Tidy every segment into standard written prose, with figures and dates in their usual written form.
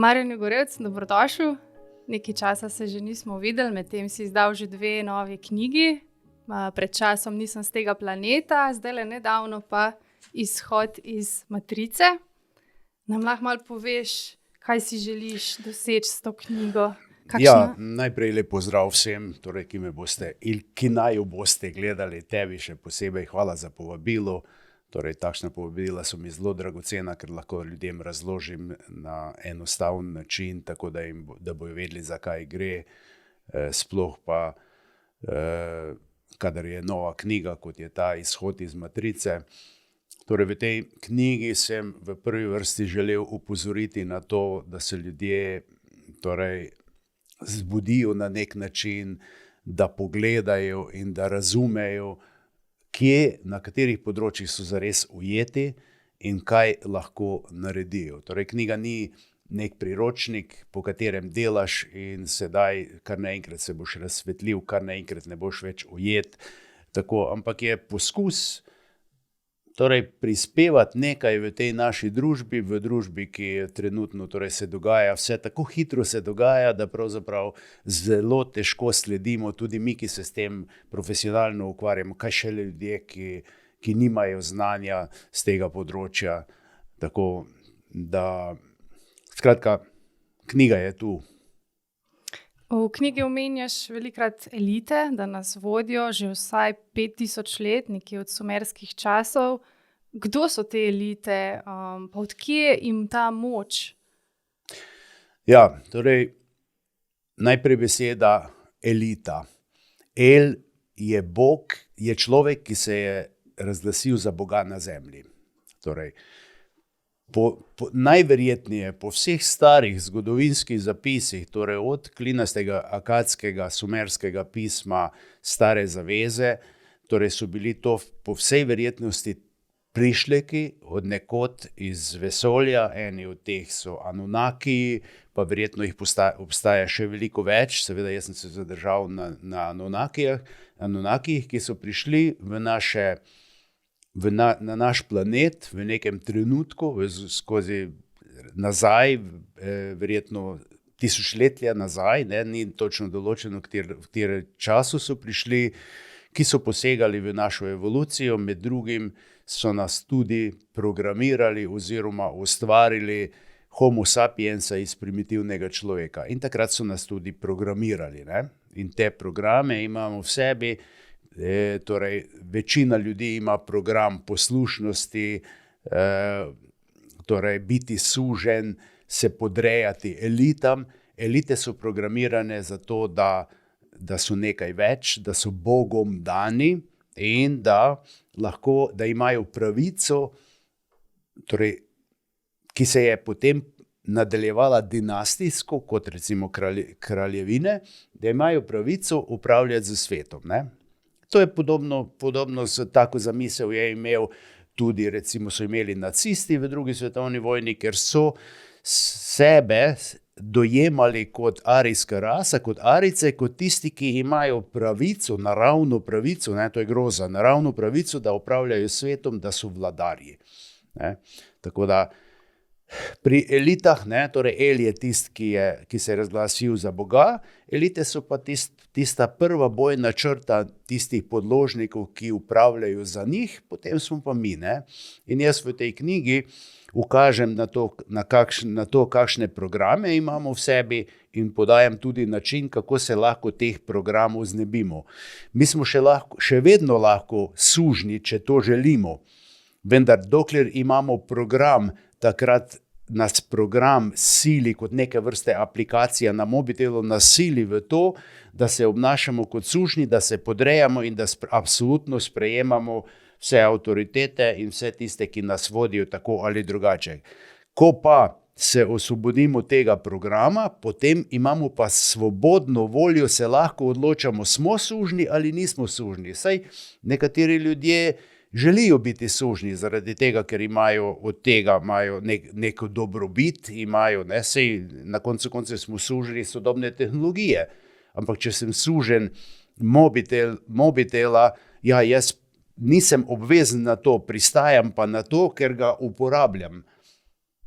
Marjan Jugorevc, dobrodošel. Nekaj časa se že nismo videli, medtem si izdal že 2 novi knjigi. Pred časom Nisem s tega planeta, zdajle nedavno pa Izhod iz matrice. Nam lahko malo poveš, kaj si želiš doseči s to knjigo? Ja, najprej lep pozdrav vsem, torej, ki naj jo boste gledali, tebi še posebej hvala za povabilo. Torej, takšna povabila so mi zelo dragocena, ker lahko ljudem razložim na enostaven način, tako da bojo vedeli, za kaj gre. Sploh pa, kadar je nova knjiga, kot je ta Izhod iz matrice. Torej, v tej knjigi sem v prvi vrsti želel opozoriti na to, da se ljudje zbudijo na nek način, da pogledajo in da razumejo, kje, na katerih področjih so zares ujeti in kaj lahko naredijo. Torej, knjiga ni nek priročnik, po katerem delaš in sedaj kar naenkrat se boš razsvetlil, kar naenkrat ne boš več ujet. Tako, ampak je poskus prispevati nekaj v tej naši družbi, v družbi, ki je trenutno se dogaja, vse tako hitro se dogaja, da pravzaprav zelo težko sledimo, tudi mi, ki se s tem profesionalno ukvarjamo, kaj šele ljudje, ki nimajo znanja z tega področja. Tako da, skratka, knjiga je tu. V knjigi omenjaš velikokrat elite, da nas vodijo že vsaj 5000 let, nekje od sumerskih časov. Kdo so te elite, pa od kje jim ta moč? Ja, torej, najprej beseda elita. El je Bog, je človek, ki se je razglasil za Boga na zemlji. Torej, najverjetneje po vseh starih zgodovinskih zapisih, torej od klinastega akadskega sumerskega pisma Stare zaveze, torej so bili to po vsej verjetnosti prišleki od nekod iz vesolja, eni od teh so Anunnakiji, pa verjetno jih obstaja še veliko več, seveda jaz sem se zadržal na Anunnakijih, ki so prišli na naš planet v nekem trenutku, skozi nazaj, verjetno tisočletja nazaj, ni točno določeno, v katerem času so prišli, ki so posegali v našo evolucijo, med drugim so nas tudi programirali oziroma ustvarili Homo sapiensa iz primitivnega človeka. In takrat so nas tudi programirali, ne? In te programe imamo v sebi. Torej, večina ljudi ima program poslušnosti, torej biti sužen, se podrejati elitam. Elite so programirane za to, da so nekaj več, da so Bogom dani in da imajo pravico, torej, ki se je potem nadaljevala dinastijsko, kot recimo kraljevine, da imajo pravico upravljati z svetom, ne? To je podobno tako zamisel je imel tudi, recimo so imeli nacisti v drugi svetovni vojni, ker so sebe dojemali kot arijska rasa, kot Arijce, kot tisti, ki imajo pravico, naravno pravico, ne, to je groza, naravno pravico, da upravljajo svetom, da so vladarji. Ne. Tako da pri elitah, ne, torej El je tisti, ki se je razglasil za Boga, elite so pa tista prva bojna črta tistih podložnikov, ki upravljajo za njih, potem smo pa mi. Ne. In jaz v tej knjigi ukažem na to, kakšne programe imamo v sebi in podajam tudi način, kako se lahko teh programov znebimo. Mi smo še vedno lahko sužnji, če to želimo, vendar dokler imamo program, takrat nas program sili kot neke vrste aplikacija na mobitelu, nas sili v to, da se obnašamo kot sužnji, da se podrejamo in da absolutno sprejemamo vse avtoritete in vse tiste, ki nas vodijo tako ali drugače. Ko pa se osvobodimo tega programa, potem imamo pa svobodno voljo, se lahko odločamo, smo sužnji ali nismo sužnji. Saj nekateri ljudje želijo biti sužnji zaradi tega, ker imajo od tega neko dobrobit, sej na koncu smo sužnji sodobne tehnologije. Ampak če sem sužen mobitela, jaz nisem obvezen na to, pristajam pa na to, ker ga uporabljam.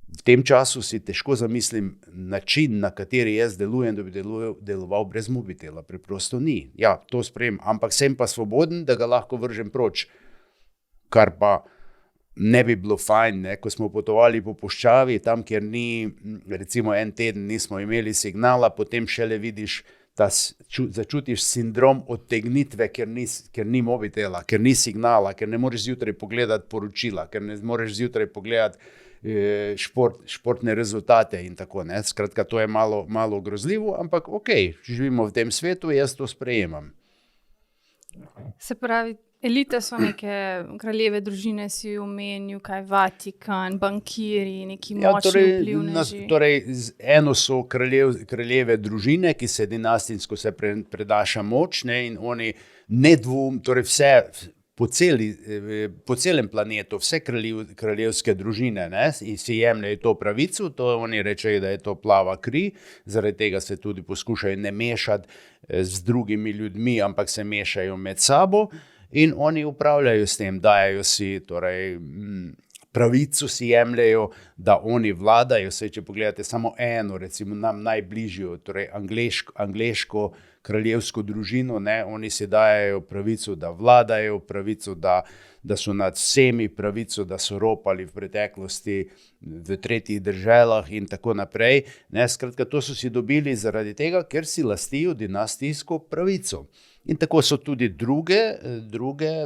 v tem času si težko zamislim način, na kateri jaz delujem, da bi deloval brez mobitela. Preprosto ni. Ja, to sprejemam, ampak sem pa svoboden, da ga lahko vržem proč. Kar pa ne bi bilo fajn, ne? Ko smo potovali po puščavi, tam, kjer ni, recimo en teden nismo imeli signala, potem šele vidiš, začutiš sindrom odtegnitve, ker ni mobitela, ker ni signala, ker ne moreš zjutraj pogledati poročila, ker ne moreš zjutraj pogledati športne rezultate in tako, ne. Skratka, to je malo grozljivo, ampak živimo v tem svetu, jaz to sprejemam. Se pravi, elite so neke kraljeve družine, si omenil, kaj Vatikan, bankiri, neki močni vplivneži. Torej, eno so kraljeve družine, ki se dinastinsko predaša moč, ne, in oni torej vse po celem planetu, vse kraljevske družine, ne, in si jemljajo to pravico, to oni rečejo, da je to plava kri, zaradi tega se tudi poskušajo ne mešati z drugimi ljudmi, ampak se mešajo med sabo in oni upravljajo s tem, dajajo si, torej pravico si jemljajo, da oni vladajo. Saj, če pogledate samo eno, recimo nam najbližjo, torej angleško kraljevsko družino, ne, oni si dajajo pravico, da vladajo, pravico, da so nad vsemi, pravico, da so ropali v preteklosti v tretjih državah in tako naprej. Ne, skratka, to so si dobili zaradi tega, ker si lastijo dinastijsko pravico. In tako so tudi druge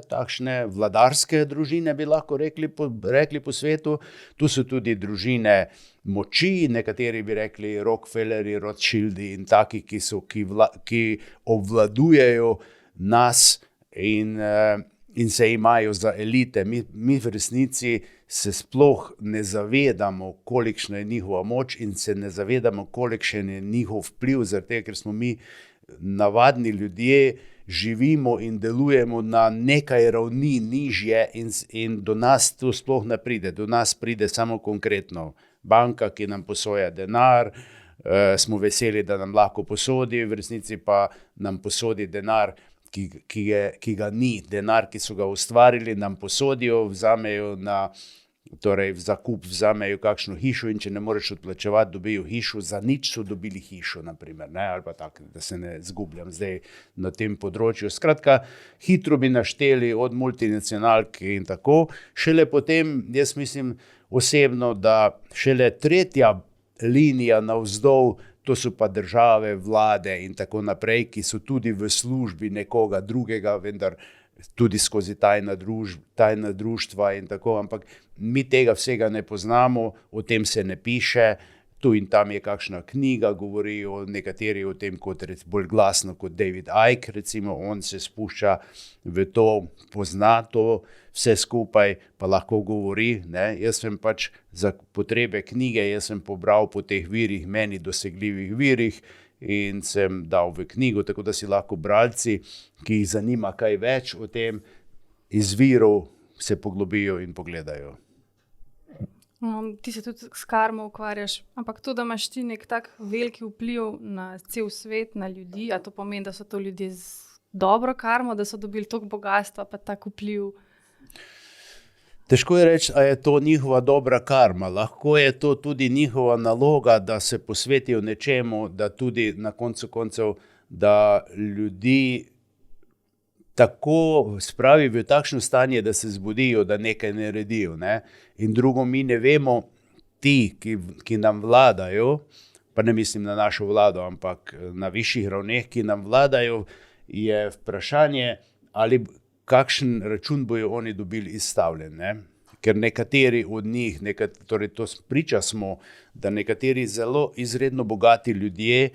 takšne vladarske družine, bi lahko rekli po svetu. Tu so tudi družine moči, nekateri bi rekli Rockefellerji, Rothschildi in taki, ki obvladujejo nas in se imajo za elite. Mi v resnici se sploh ne zavedamo, kolikšna je njihova moč in se ne zavedamo, kolikšen je njihov vpliv, zaradi tega, ker smo mi navadni ljudje, živimo in delujemo na nekaj ravni nižje in do nas to sploh ne pride. Do nas pride samo konkretno banka, ki nam posoja denar, smo veseli, da nam lahko posodi, v resnici pa nam posodi denar, ki ga ni. Denar, ki so ga ustvarili, nam posodijo, vzamejo torej v zakup vzamejo kakšno hišo in če ne moreš odplačevati, dobijo hišo, za nič so dobili hišo, naprimer, ne, ali pa tako, da se ne zgubljam zdaj na tem področju. Skratka, hitro bi našteli od multinacionalk in tako. Šele potem, jaz mislim osebno, da šele tretja linija navzdol, to so pa države, vlade in tako naprej, ki so tudi v službi nekoga drugega, vendar tudi skozi tajna društva in tako, ampak mi tega vsega ne poznamo, o tem se ne piše, tu in tam je kakšna knjiga, govorijo nekateri o tem kot bolj glasno kot David Icke, recimo, on se spušča v to, pozna to vse skupaj, pa lahko govori, ne. Jaz sem pač za potrebe knjige, jaz sem pobral po teh virih, meni dosegljivih virih, in sem dal v knjigo, tako da si lahko bralci, ki jih zanima kaj več o tem, iz virov se poglobijo in pogledajo. Ti se tudi s karmo ukvarjaš, ampak to, da imaš ti nek tak veliki vpliv na cel svet, na ljudi, a to pomeni, da so to ljudje z dobro karmo, da so dobili toliko bogatstva, pa tak vpliv? Težko je reči, a je to njihova dobra karma. Lahko je to tudi njihova naloga, da se posvetijo nečemu, da tudi na koncu koncev, da ljudi tako spravi v takšno stanje, da se zbudijo, da nekaj naredijo, ne. In drugo, mi ne vemo, ti, ki nam vladajo, pa ne mislim na našo vlado, ampak na višjih ravneh, ki nam vladajo, je vprašanje, ali kakšen račun bojo oni dobili izstavljen, ne? Ker nekateri od njih, torej to priča smo, da nekateri zelo izredno bogati ljudje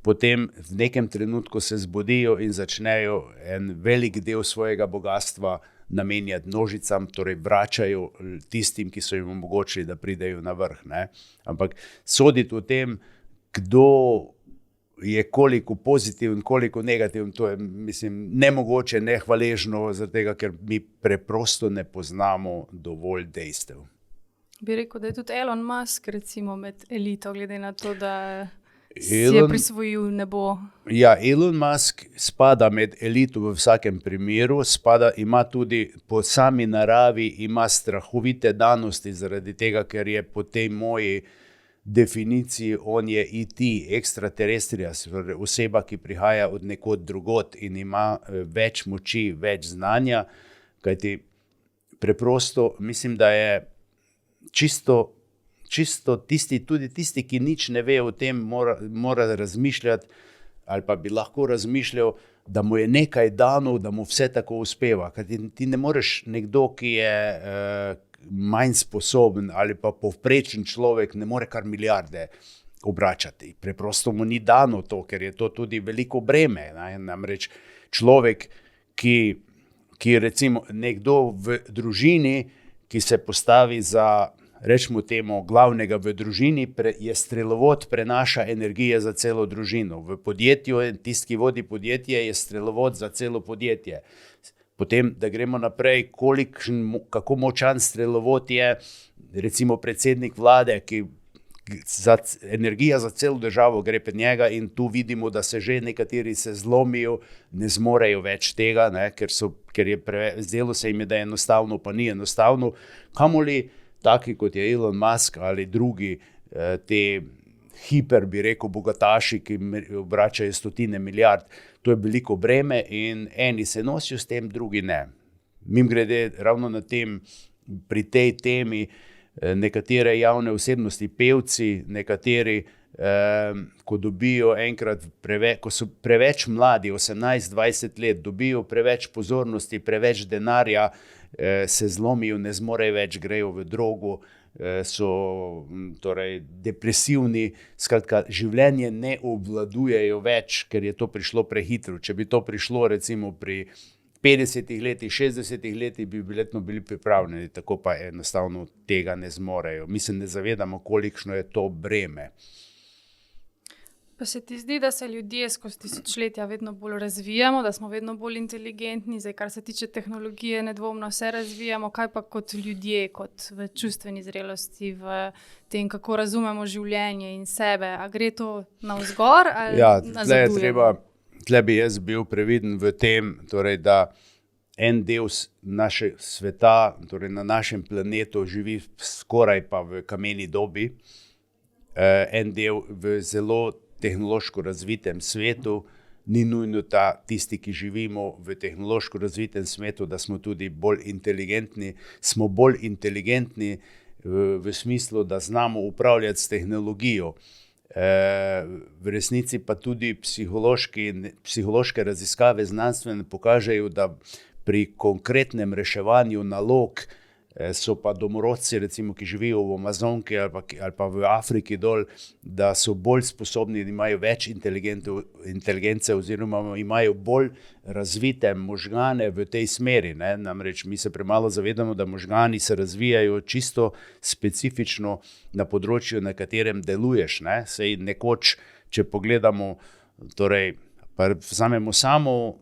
potem v nekem trenutku se zbudijo in začnejo en velik del svojega bogatstva namenjati množicam, torej vračajo tistim, ki so jim omogočili, da pridejo na vrh, ne? Ampak soditi o tem, kdo je koliko pozitiven, koliko negativen, to je, mislim, nemogoče, nehvaležno, zaradi tega, ker mi preprosto ne poznamo dovolj dejstev. Bi rekel, da je tudi Elon Musk recimo med elito, glede na to, da... si je prisvojil nebo. Ja, Elon Musk spada med elito v vsakem primeru, ima tudi po sami naravi, ima strahovite danosti zaradi tega, ker je po tej moji definiciji, on je ET, extraterrestrias, oseba, ki prihaja od nekod drugod in ima več moči, več znanja, kajti preprosto mislim, da je čisto tudi tisti, ki nič ne ve o tem, mora razmišljati, ali pa bi lahko razmišljal, da mu je nekaj dano, da mu vse tako uspeva. Ker ti ne moreš, nekdo, ki je manj sposoben ali pa povprečen človek, ne more kar milijarde obračati. Preprosto mu ni dano to, ker je to tudi veliko breme. Namreč človek, ki recimo nekdo v družini, ki se postavi za, rečemo temu, glavnega v družini, je strelovod, prenaša energije za celo družino. V podjetju, tisti, ki vodi podjetje, je strelovod za celo podjetje. Potem, da gremo naprej, kako močan strelovod je, recimo predsednik vlade, ki energija za celo državo gre pred njega, in tu vidimo, da se že nekateri se zlomijo, ne zmorejo več tega, ker je zdelo se jim je, da je enostavno, pa ni enostavno. Kamoli taki kot je Elon Musk ali drugi, te bi rekel, bogataši, ki obračajo stotine milijard, to je veliko breme in eni se nosijo s tem, drugi ne. Mimogrede, ravno pri tej temi, nekatere javne osebnosti, pevci, nekateri, ko dobijo enkrat, ko so preveč mladi, 18-20 let, dobijo preveč pozornosti, preveč denarja, se zlomijo, ne zmorejo več, grejo v drogo, so torej depresivni, skratka, življenje ne obvladujejo več, ker je to prišlo prehitro. Če bi to prišlo recimo pri 50 letih, 60 letih, bi verjetno bili pripravljeni, tako pa enostavno tega ne zmorejo. Mi se ne zavedamo, kolikšno je to breme. Pa se ti zdi, da se ljudje skozi tisočletja vedno bolj razvijamo, da smo vedno bolj inteligentni, zdaj kar se tiče tehnologije, nedvomno se razvijamo, kaj pa kot ljudje, kot v čustveni zrelosti, v tem, kako razumemo življenje in sebe, a gre to navzgor ali nazadujemo? Tle bi jaz bil previden v tem, torej, da en del našega sveta, torej na našem planetu, živi skoraj pa v kameni dobi, en del v zelo tehnološko razvitem svetu, ni nujno tisti, ki živimo v tehnološko razvitem svetu, da smo tudi bolj inteligentni. Smo bolj inteligentni v smislu, da znamo upravljati s tehnologijo. V resnici pa tudi psihološke raziskave znanstvene pokažejo, da pri konkretnem reševanju nalog so pa domorodci, recimo, ki živijo v Amazonki ali pa v Afriki dol, da so bolj sposobni, imajo več inteligence oziroma imajo bolj razvite možgane v tej smeri. Namreč mi se premalo zavedamo, da možgani se razvijajo čisto specifično na področju, na katerem deluješ. Sej nekoč, če pogledamo, torej, pa vzamemo samo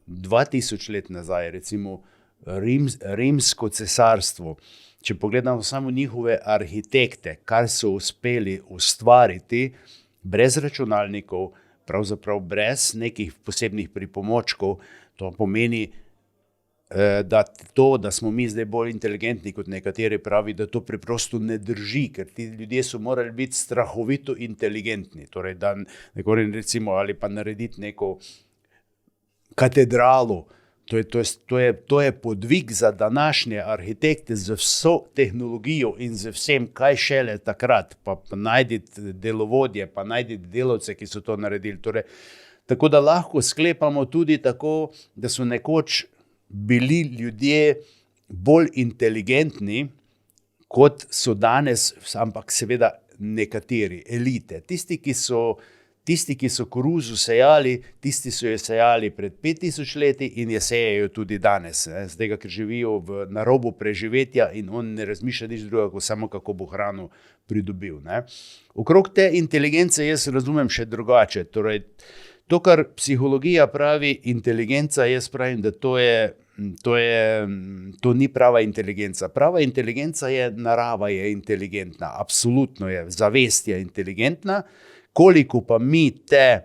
2000 let nazaj, recimo, Rimsko cesarstvo, če pogledamo samo njihove arhitekte, kar so uspeli ustvariti brez računalnikov, pravzaprav brez nekih posebnih pripomočkov, to pomeni, da smo mi zdaj bolj inteligentni, kot nekateri pravi, da to preprosto ne drži, ker ti ljudje so morali biti strahovito inteligentni, torej, da recimo, ali pa narediti neko katedralo. To je podvig za današnje arhitekte z vso tehnologijo in z vsem, kaj šele takrat, pa najditi delovodje, pa najditi delavce, ki so to naredili. Torej, tako da lahko sklepamo tudi tako, da so nekoč bili ljudje bolj inteligentni, kot so danes, ampak seveda nekateri, elite. Tisti, ki so koruzo sejali, tisti so jo sejali pred 5000 leti in je sejajo tudi danes. Zdaj, ker živijo na robu preživetja in on ne razmišlja nič drugega, kot samo kako bo hrano pridobil. Okrog te inteligence jaz razumem še drugače. Torej, to, kar psihologija pravi inteligenca, jaz pravim, da to ni prava inteligenca. Prava inteligenca je narava, je inteligentna, absolutno je, zavest je inteligentna, Koliko pa mi te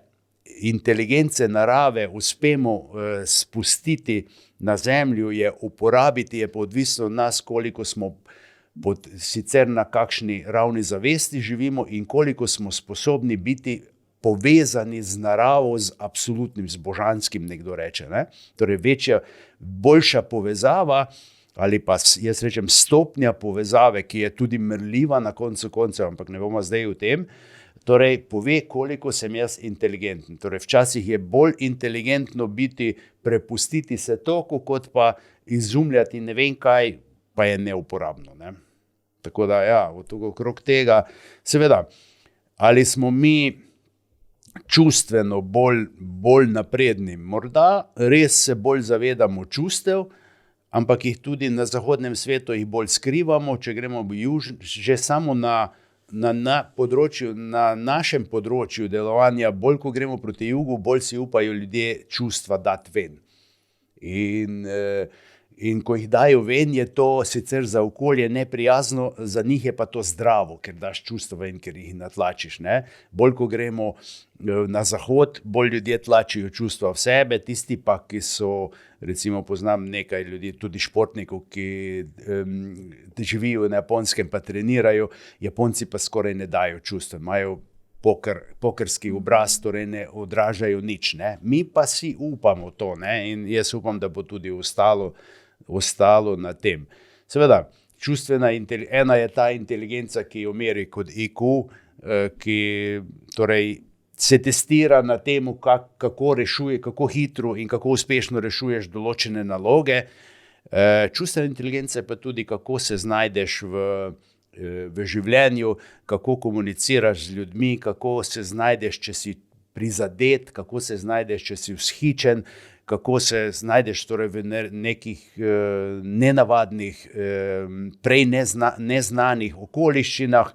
inteligence narave uspemo spustiti na zemljo, je uporabiti, je pa odvisno od nas, koliko smo sicer na kakšni ravni zavesti živimo in koliko smo sposobni biti povezani z naravo, z absolutnim, z božanskim, nekdo reče. Ne? Torej večja, boljša povezava ali pa jaz rečem stopnja povezave, ki je tudi merljiva na koncu koncev, ampak ne bomo zdaj v tem, torej pove, koliko sem jaz inteligenten. Torej včasih je bolj inteligentno biti, prepustiti se toku, kot pa izumljati ne vem kaj, pa je neuporabno. Ne? Tako da ja, okrog tega, seveda, ali smo mi čustveno bolj napredni, morda res se bolj zavedamo čustev, ampak jih tudi na zahodnem svetu jih bolj skrivamo, če gremo v že samo na področju, na našem področju delovanja, bolj ko gremo proti jugu, bolj si upajo ljudje čustva dati ven. In ko jih dajo ven, je to sicer za okolje neprijazno, za njih je pa to zdravo, ker daš čustva ven, ker jih natlačiš. Ne? Bolj ko gremo na zahod, bolj ljudje tlačijo čustva v sebe, tisti pa, ki so, recimo poznam nekaj ljudi, tudi športnikov, ki živijo na Japonskem pa trenirajo, Japonci pa skoraj ne dajo čustva, imajo pokerski obraz, torej ne odražajo nič. Ne? Mi pa si upamo to, ne? In jaz upam, da bo tudi ostalo na tem. Seveda, ena je ta inteligenca, ki jo meri kot IQ, ki torej se testira na tem, kako hitro in kako uspešno rešuješ določene naloge. Čustvena inteligenca je pa tudi, kako se znajdeš v življenju, kako komuniciraš z ljudmi, kako se znajdeš, če si prizadet, kako se znajdeš, če si vzhičen, kako se znajdeš torej v nekih nenavadnih, prej neznanih okoliščinah.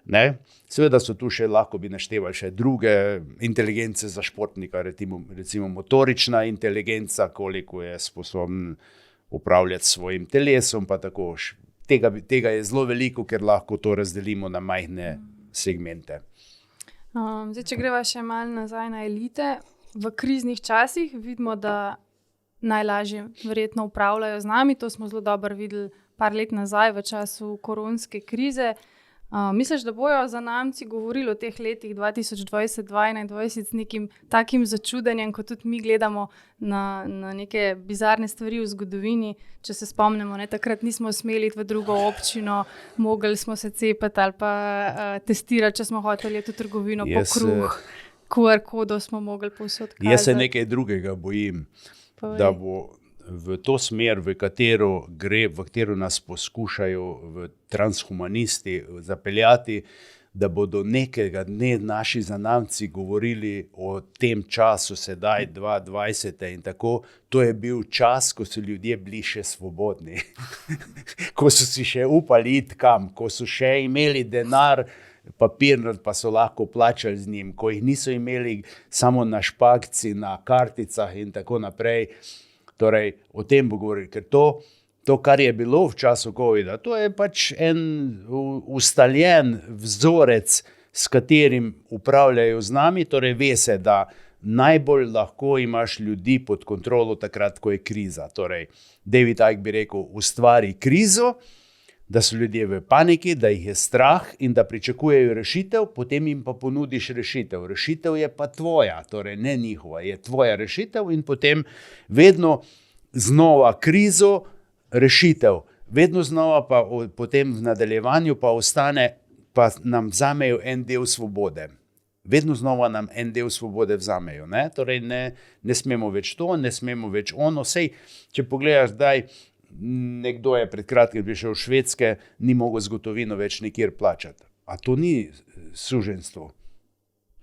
Ne? Seveda so tu še, lahko bi naštevali še druge inteligence za športnika, recimo motorična inteligenca, koliko je sposoben upravljati svojim telesom, pa tako. Tega je zelo veliko, ker lahko to razdelimo na majhne segmente. Zdaj, če greva še malo nazaj na elite, v kriznih časih vidimo, da najlažje verjetno upravljajo z nami. To smo zelo dobro videli par let nazaj v času koronske krize. Misliš, da bojo zanamci govorili o teh letih 2020-2021 s nekim takim začudenjem, kot tudi mi gledamo na neke bizarne stvari v zgodovini? Če se spomnimo, takrat nismo smeli iti v drugo občino, mogli smo se cepiti ali pa testirati, če smo hoteli iti v trgovino po kruh. QR kodo smo mogli povsod kazati. Jaz se nekaj drugega bojim, da bo v to smer, v katero nas poskušajo v transhumanisti zapeljati, da bodo nekega dne naši zanamci govorili o tem času, sedaj 2020 in tako. To je bil čas, ko so ljudje bili še svobodni, ko so si še upali iti kam, ko so še imeli denar, papirnat pa so lahko plačali z njim, ko jih niso imeli samo na špagci, na karticah in tako naprej. Torej, o tem bo govoril, ker to, kar je bilo v času covida, to je pač en ustaljen vzorec, s katerim upravljajo z nami. Torej, ve se, da najbolj lahko imaš ljudi pod kontrolo takrat, ko je kriza. Torej, David Icke bi rekel, ustvari krizo, da so ljudje v paniki, da jih je strah in da pričakujejo rešitev, potem jim pa ponudiš rešitev. Rešitev je pa tvoja, torej ne njihova, je tvoja rešitev in potem vedno znova krizo, rešitev. Vedno znova pa potem v nadaljevanju pa ostane, pa nam vzamejo en del svobode. Vedno znova nam en del svobode vzamejo. Ne? Torej ne smemo več to, ne smemo več ono. Sej, če pogledaš zdaj, nekdo je pred kratkim prišel v Švedske, ni mogel z gotovino več nikjer plačati. A to ni suženjstvo?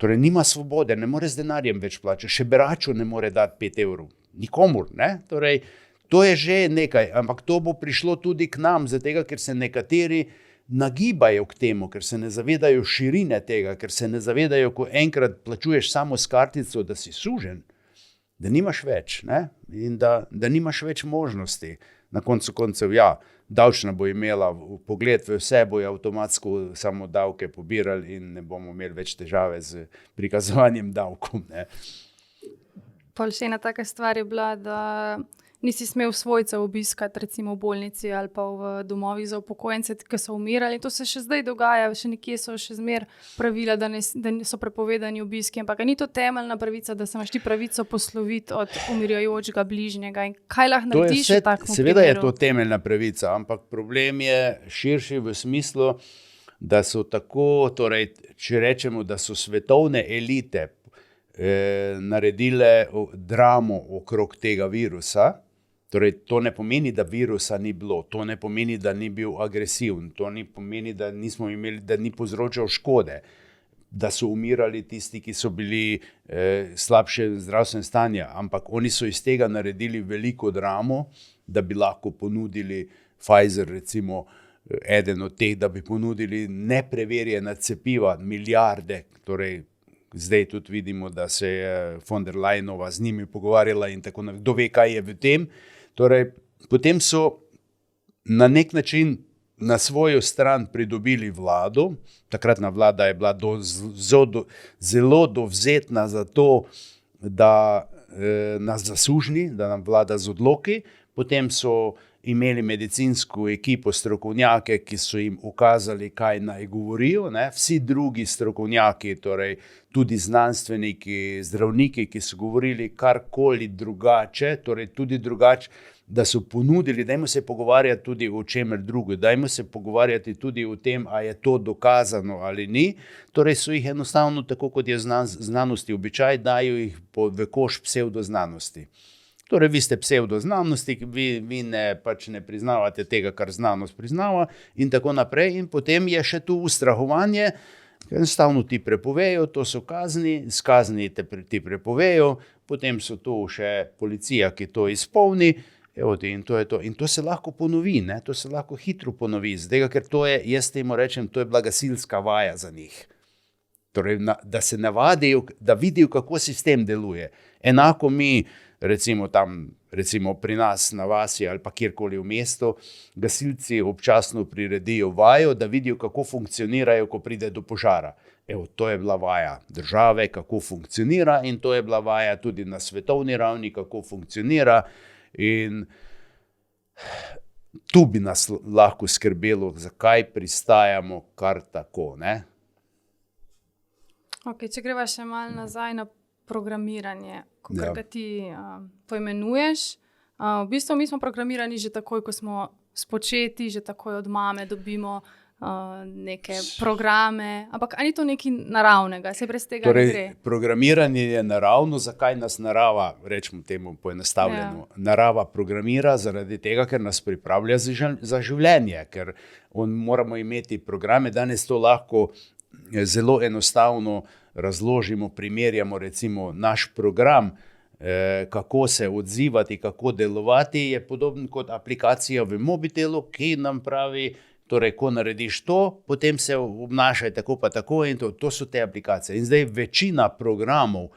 Torej nima svobode, ne more z denarjem več plačati, še beraču ne more dati 5 evrov. Nikomur, ne? Torej, to je že nekaj, ampak to bo prišlo tudi k nam, zato ker se nekateri nagibajo k temu, ker se ne zavedajo širine tega, ker se ne zavedajo, ko enkrat plačuješ samo s kartico, da si sužen, da nimaš več, ne? In da nimaš več možnosti. Na koncu koncev, ja, davčna bo imela pogled v vse, bojo avtomatsko samo davke pobirali in ne bomo imeli več težave z prikazovanjem davkom. Ne. Pol še ena taka stvar je bila, da nisi smel svojcev obiskati, recimo v bolnici ali pa v domovih za upokojence, ki so umirali. To se še zdaj dogaja, še nekje so še zmer pravila, da so prepovedani obiski, ampak ni to temeljna pravica, da se imaš ti pravico posloviti od umirajočega bližnjega in kaj lahko narediš v takem primeru? Seveda je to temeljna pravica, ampak problem je širši v smislu, da so tako, torej, če rečemo, da so svetovne elite naredile dramo okrog tega virusa. Torej, to ne pomeni, da virusa ni bilo, to ne pomeni, da ni bil agresiven, to ne pomeni, da ni povzročal škode, da so umirali tisti, ki so bili slabše zdravstvene stanja, ampak oni so iz tega naredili veliko dramo, da bi lahko ponudili Pfizer, recimo eden od teh, da bi ponudili nepreverjena cepiva, milijarde, torej zdaj tudi vidimo, da se je von der Leyenova z njimi pogovarjala in tako naprej, kdo ve, kaj je v tem. Torej, potem so na nek način na svojo stran pridobili vlado. Takratna vlada je bila zelo dovzetna za to, da nas zasužni, da nam vlada z odloki. Potem so imeli medicinsko ekipo strokovnjake, ki so jim ukazali, kaj naj govorijo. Ne? Vsi drugi strokovnjaki, torej tudi znanstveniki, zdravniki, ki so govorili karkoli drugače, torej tudi drugače, da so ponudili, dajmo se pogovarjati tudi o čemer drugo, dajmo se pogovarjati tudi o tem, a je to dokazano ali ni. Torej so jih enostavno, tako kot je znanosti običaj, dajo jih v koš psevdoznanosti. Torej, vi ste psevdoznanosti, vi ne priznavate tega, kar znanost priznava in tako naprej. In potem je še tu ustrahovanje, enostavno ti prepovejo, to so kazni, z kazni ti prepovejo, potem so tu še policija, ki to izpolni, in to je to. In to se lahko ponovi, ne? To se lahko hitro ponovi, zdaj, ker to je, jaz temu rečem, to je bila gasilska vaja za njih. Torej, da se navadijo, da vidijo, kako sistem deluje. Enako mi, recimo pri nas na vasi ali pa kjerkoli v mestu, gasilci občasno priredijo vajo, da vidijo, kako funkcionirajo, ko pride do požara. To je bila vaja države, kako funkcionira, in to je bila vaja tudi na svetovni ravni, kako funkcionira. In tu bi nas lahko skrbelo, zakaj pristajamo kar tako, ne? Ok, če greva še malo nazaj na programiranje, kakor ga ti poimenuješ. V bistvu mi smo programirani že takoj, ko smo spočeti, že takoj od mame dobimo neke programe, ampak ali ni to nekaj naravnega, se brez tega ne gre? Programiranje je naravno, zakaj nas narava, rečemo temu poenostavljeno, narava programira zaradi tega, ker nas pripravlja za življenje, ker moramo imeti programe, danes to lahko zelo enostavno razložimo, primerjamo recimo naš program, kako se odzivati, kako delovati, je podoben kot aplikacija v mobitelu, ki nam pravi, torej, ko narediš to, potem se obnašaj tako pa tako in to so te aplikacije. In zdaj večina programov,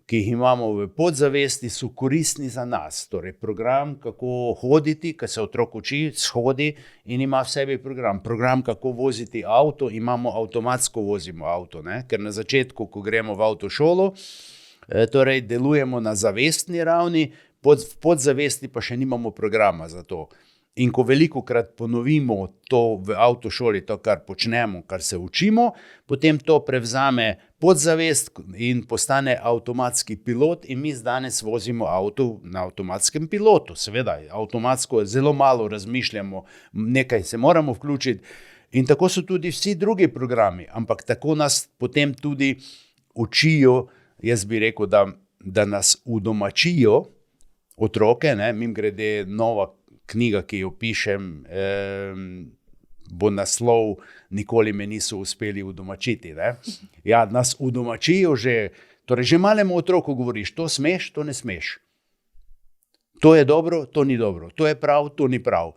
ki jih imamo v podzavesti, so koristni za nas. Torej, program, kako hoditi, ko se otrok uči, shodi in ima v sebi program. Program, kako voziti avto, avtomatsko vozimo avto, ne? Ker na začetku, ko gremo v avtošolo, torej delujemo na zavestni ravni, v podzavesti pa še nimamo programa za to. In ko velikokrat ponovimo to v avtošoli, to, kar počnemo, kar se učimo, potem to prevzame podzavest in postane avtomatski pilot in mi danes vozimo avto na avtomatskem pilotu. Seveda, avtomatsko zelo malo razmišljamo, nekaj se moramo vključiti in tako so tudi vsi drugi programi, ampak tako nas potem tudi učijo, jaz bi rekel, da nas udomačijo otroke, ne, mimogrede nova knjiga, ki jo pišem, bo naslov Nikoli me niso uspeli udomačiti. Ne? Ja, nas udomačijo že, torej že malemu otroku govoriš, to smeš, to ne smeš. To je dobro, to ni dobro. To je prav, to ni prav.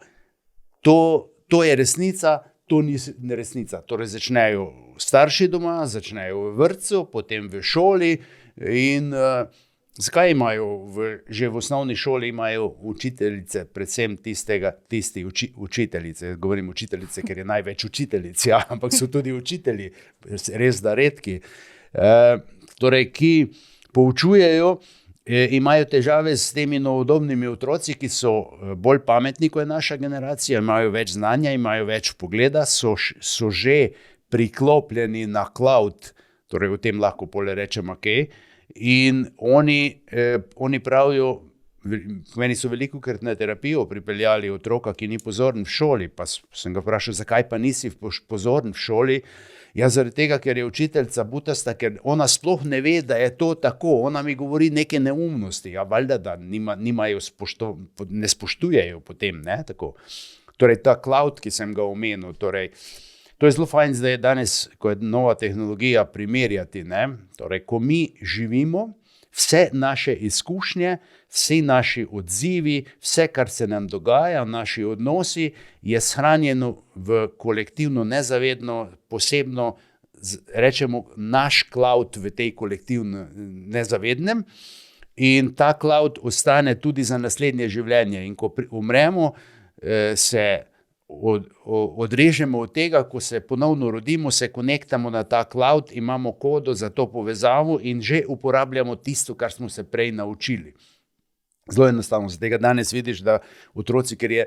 To je resnica, to ni resnica. Torej začnejo starši doma, začnejo v vrtcu, potem v šoli in Zakaj imajo že v osnovni šoli imajo učiteljice, predvsem učiteljice, govorim učiteljice, ker je največ učiteljic, ja, ampak so tudi učitelji, res da redki, torej, ki poučujejo, imajo težave s temi novodobnimi otroci, ki so bolj pametni kot je naša generacija, imajo več znanja, imajo več pogleda, so že priklopljeni na cloud, torej o tem lahko pole rečem, in oni pravijo, meni so velikokrat na terapijo pripeljali otroka, ki ni pozoren v šoli, pa sem ga vprašal, zakaj pa nisi pozoren v šoli? Ja, zaradi tega, ker je učiteljica butasta, ker ona sploh ne ve, da je to tako, ona mi govori neke neumnosti, ja, valjda, da ne spoštujejo potem, ne, tako. Torej, ta cloud, ki sem ga omenil, torej, to je zelo fajn zdaj danes, ko je nova tehnologija, primerjati, ne? Torej, ko mi živimo, vse naše izkušnje, vsi naši odzivi, vse, kar se nam dogaja, naši odnosi, je shranjeno v kolektivno nezavedno, posebno, rečemo, naš cloud v tej kolektivno nezavednem, in ta cloud ostane tudi za naslednje življenje. In ko umremo, se odrežemo od tega, ko se ponovno rodimo, se konektamo na ta cloud, imamo kodo za to povezavo in že uporabljamo tisto, kar smo se prej naučili. Zelo enostavno, z tega danes vidiš, da otroci, ker je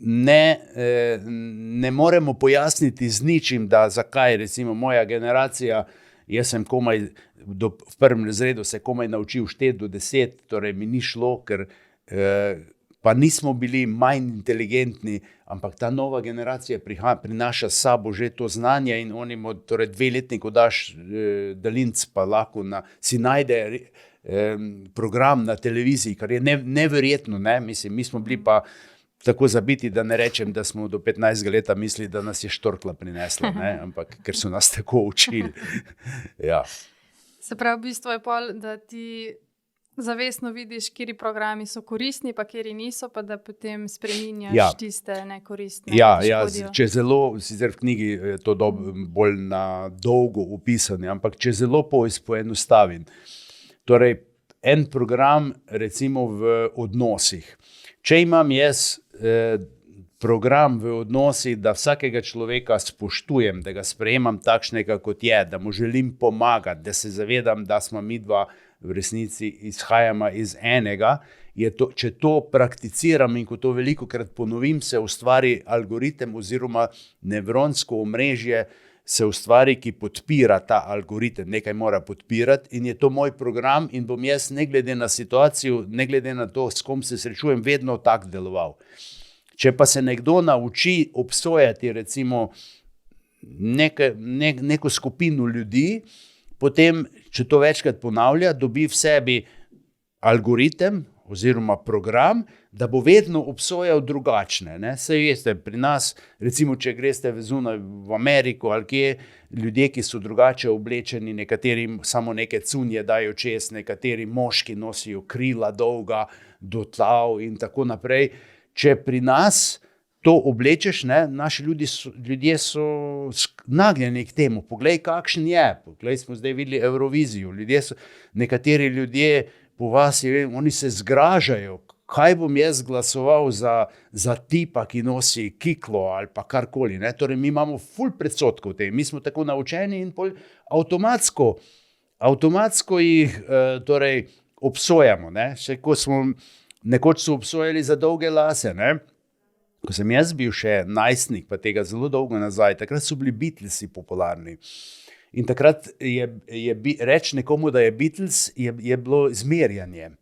ne moremo pojasniti z ničim, da zakaj, recimo moja generacija, jaz sem komaj v prvem razredu se komaj naučil šteti do 10, torej mi ni šlo, ker pa nismo bili manj inteligentni, ampak ta nova generacija prinaša s sabo že to znanje in oni mu, torej 2-letniku daš daljinc, pa lahko si najde program na televiziji, kar je neverjetno, ne? Mislim, mi smo bili pa tako zabiti, da ne rečem, da smo do 15 leta mislili, da nas je štorkla prinesla, ne? Ampak ker so nas tako učili. Ja. Se pravi, v bistvu je pol, da ti zavestno vidiš, kateri programi so koristni, pa kateri niso, pa da potem spreminjaš tiste nekoristne. Ja, če zelo, sicer v knjigi je to bolj na dolgo opisano, ampak če zelo poenostavim. Torej, en program, recimo v odnosih. Če imam jaz program v odnosih, da vsakega človeka spoštujem, da ga sprejemam takšnega, kot je, da mu želim pomagati, da se zavedam, da smo mi dva v resnici izhajamo iz enega, če to prakticiram in ko to velikokrat ponovim, se ustvari algoritem oziroma nevronsko omrežje, se ustvari, ki podpira ta algoritem, nekaj mora podpirati in je to moj program in bom jaz ne glede na situacijo, ne glede na to, s kom se srečujem, vedno tak deloval. Če pa se nekdo nauči obsojati recimo neko skupino ljudi, potem, če to večkrat ponavlja, dobi v sebi algoritem oziroma program, da bo vedno obsojal drugačne. Ne? Saj veste, pri nas, recimo, če greste zunaj v Ameriko ali kje, ljudje, ki so drugače oblečeni, nekateri samo neke cunje dajo čez, nekateri moški nosijo krila dolga do tlav in tako naprej. Če pri nas to oblečeš, ne, naši ljudje so nagnjeni k temu. Poglej, kakšen je. Poglej, smo zdaj videli Eurovizijo. Nekateri ljudje po vasi, oni se zgražajo. Kaj bom jaz glasoval za tipa, ki nosi kiklo ali pa karkoli. Ne? Torej, mi imamo ful predsodkov v tem. Mi smo tako naučeni in avtomatsko jih torej, obsojamo. Ne? Še ko smo nekoč so obsojali za dolge lase, ne? Ko sem jaz bil še najstnik, pa tega zelo dolgo nazaj, takrat so bili Beatlesi popularni. In takrat reči nekomu, da je Beatles, je bilo zmerjanje.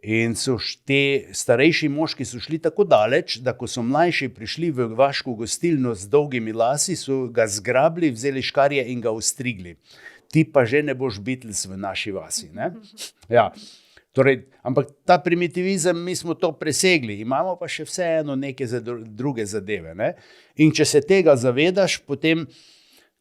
In so te starejši moški so šli tako daleč, da ko so mlajši prišli v vaško gostilno z dolgimi lasi, so ga zgrabili, vzeli škarje in ga ostrigli. Ti pa že ne boš Beatles v naši vasi. Ne? Ja. Torej, ampak ta primitivizem, mi smo to presegli, imamo pa še vseeno neke druge zadeve. Ne? In če se tega zavedaš, potem,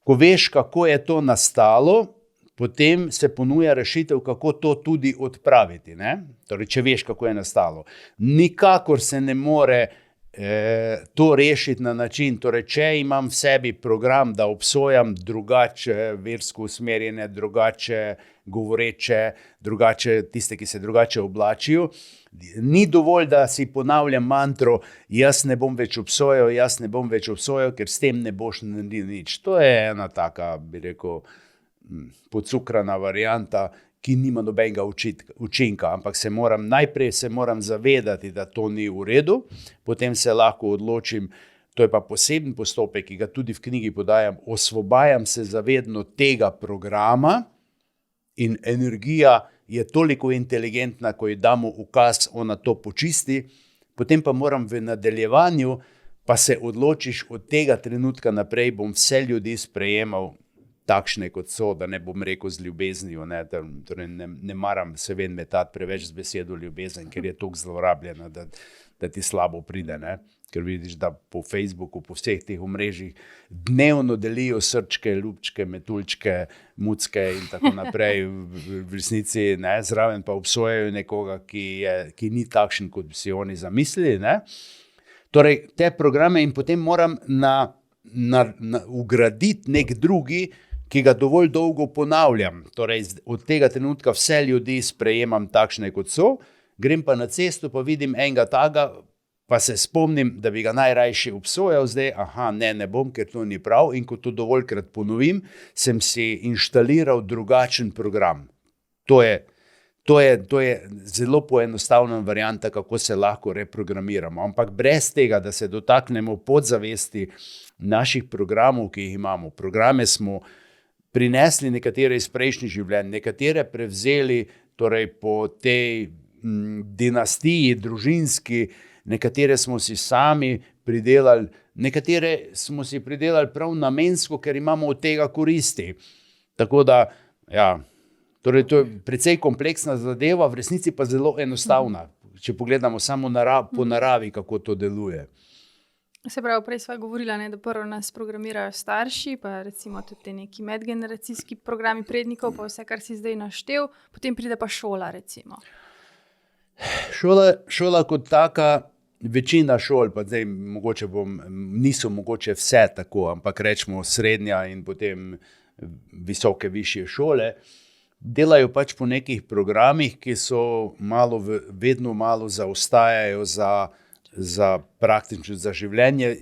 ko veš, kako je to nastalo, potem se ponuja rešitev, kako to tudi odpraviti. Ne? Torej, če veš, kako je nastalo. Nikakor se ne more to rešiti na način, torej če imam v sebi program, da obsojam drugače versko usmerjene, drugače govoreče, drugače tiste, ki se drugače oblačijo, ni dovolj, da si ponavljam mantro, jaz ne bom več obsojal, ker s tem ne boš naredil nič. To je ena taka, bi rekel, pocukrana varianta, ki nima nobenega učinka, ampak najprej se moram zavedati, da to ni v redu, potem se lahko odločim, to je pa poseben postopek, ki ga tudi v knjigi podajam, osvobajam se zavedno tega programa in energija je toliko inteligentna, ko ji damo ukaz, ona to počisti, potem pa moram v nadaljevanju, pa se odločiš od tega trenutka naprej, bom vse ljudi sprejemal takšne, kot so, da ne bom rekel z ljubeznijo, torej ne maram se metati preveč z besedo ljubezen, ker je toliko zlorabljena, da ti slabo pride, ne? Ker vidiš, da po Facebooku, po vseh teh omrežjih dnevno delijo srčke, ljubčke, metuljčke, mucke in tako naprej, v resnici, ne? Zraven pa obsojajo nekoga, ki ni takšen, kot bi si oni zamislili, ne? Torej, te programe in potem moram ugraditi nek drugi, ki ga dovolj dolgo ponavljam. Torej, od tega trenutka vse ljudi sprejemam takšne, kot so, grem pa na cesto, pa vidim enega taga, pa se spomnim, da bi ga najrajši obsojal zdaj, ne bom, ker to ni prav, in ko to dovoljkrat ponovim, sem si inštaliral drugačen program. To je zelo poenostavljena varianta, kako se lahko reprogramiramo, ampak brez tega, da se dotaknemo podzavesti naših programov, ki jih imamo. Programe smo prinesli nekatere iz prejšnjih življenj, nekatere prevzeli torej po tej dinastiji družinski, nekatere smo si sami pridelali, nekatere smo si pridelali prav namensko, ker imamo od tega koristi. Tako da, torej to je precej kompleksna zadeva, v resnici pa zelo enostavna, če pogledamo samo po naravi, kako to deluje. Se pravi, prej sva govorila, da prvo nas programirajo starši, pa recimo tudi neki medgeneracijski programi prednikov, pa vse, kar si zdaj naštel, potem pride pa šola, recimo. Šola kot taka, večina šol, pa zdaj niso mogoče vse tako, ampak rečemo srednja in potem visoke, višje šole, delajo pač po nekih programih, ki so vedno malo zaostajajo za praktično za življenje.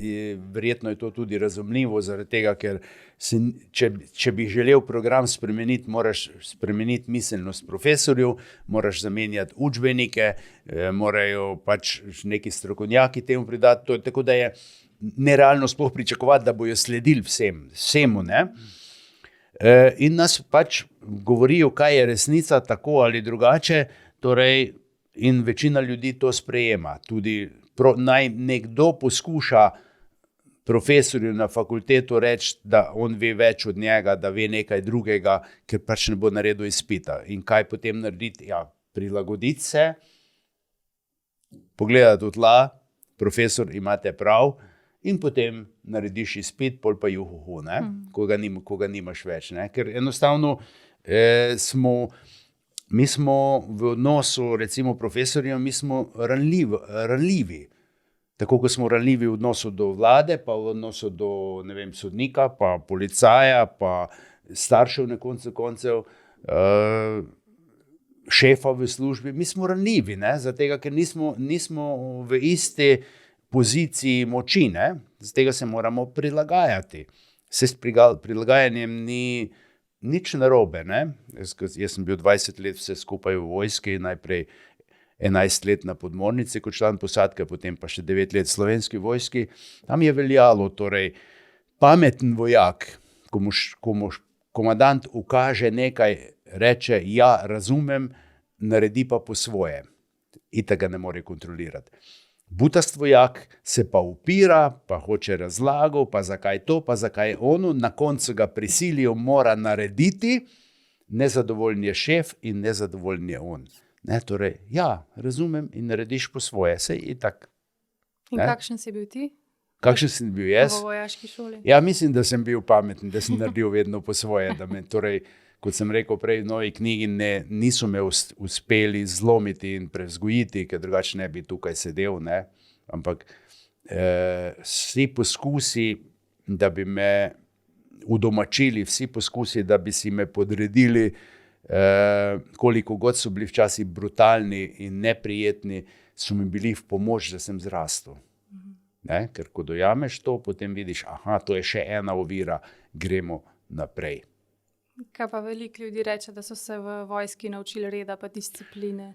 Verjetno je to tudi razumljivo, zaradi tega, ker če bi želel program spremeniti, moraš spremeniti miselnost profesorjev, moraš zamenjati učbenike, morajo pač neki strokovnjaki temu pridati, tako da je nerealno sploh pričakovati, da bojo sledili vsemu, ne? In nas pač govorijo, kaj je resnica, tako ali drugače, torej, in večina ljudi to sprejema. Tudi naj nekdo poskuša profesorju na fakultetu reči, da on ve več od njega, da ve nekaj drugega, ker pač ne bo naredil izpita. In kaj potem narediti? Prilagoditi se, pogledati v tla, profesor, imate prav, in potem narediš izpit, pol pa juhuhu, ne? Koga nimaš več, ne? Ker enostavno mi smo v odnosu, recimo profesorjem, mi smo ranljivi. Tako kot smo ranljivi v odnosu do vlade, pa v odnosu do, sodnika, pa policaja, pa staršev na koncu koncev, šefa v službi, mi smo ranljivi, ne? Zato, ker nismo v isti poziciji moči, ne? Zato se moramo prilagajati. S prilagajanjem ni nič narobe, ne? Jaz sem bil 20 let vse skupaj v vojski, najprej 11 let na podmornici kot član posadke, potem pa še 9 let v Slovenski vojski. Tam je veljalo, torej, pameten vojak, ko mu komandant ukaže nekaj, reče, razumem, naredi pa po svoje. Itak ga ne more kontrolirati. Butast vojak se pa upira, pa hoče razlago, pa zakaj to, pa zakaj ono, na koncu ga prisilijo, mora narediti, nezadovoljen je šef in nezadovoljen je on. Ne, torej, razumem in narediš po svoje, sej itak. In kakšen si bil ti? Kakšen sem bil jaz? V vojaški šoli? Mislim, da sem bil pameten, da sem naredil vedno po svoje, da me, torej, kot sem rekel prej v novi knjigi, niso me uspeli zlomiti in prevzgojiti, ker drugače ne bi tukaj sedel, ne? Ampak vsi poskusi, da bi me udomačili, vsi poskusi, da bi si me podredili, koliko god so bili včasih brutalni in neprijetni, so mi bili v pomoč, da sem zrastel. Ne? Ker ko dojameš to, potem vidiš, aha, to je še ena ovira, gremo naprej. Kaj pa veliko ljudi reče, da so se v vojski naučili reda pa discipline?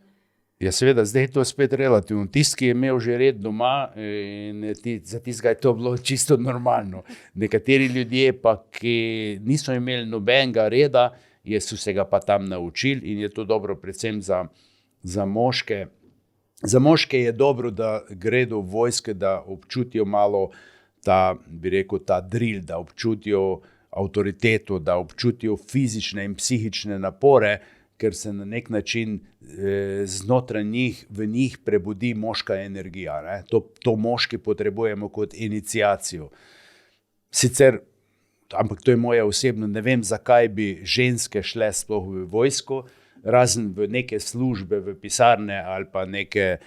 Ja, seveda, zdaj je to spet relativno. Tisti, ki je imel že red doma, in za tistega je to bilo čisto normalno. Nekateri ljudje pa, ki niso imeli nobenega reda, so se ga pa tam naučili in je to dobro predvsem za moške. Za moške je dobro, da gredo v vojske, da občutijo malo ta, bi rekel, ta drill, da občutijo avtoriteto, da občutijo fizične in psihične napore, ker se na nek način znotraj njih, v njih prebudi moška energija. Ne? To moški potrebujemo kot iniciacijo. Sicer, ampak to je moje osebno, ne vem, zakaj bi ženske šle sploh v vojsko, razen v neke službe, v pisarne ali pa neke,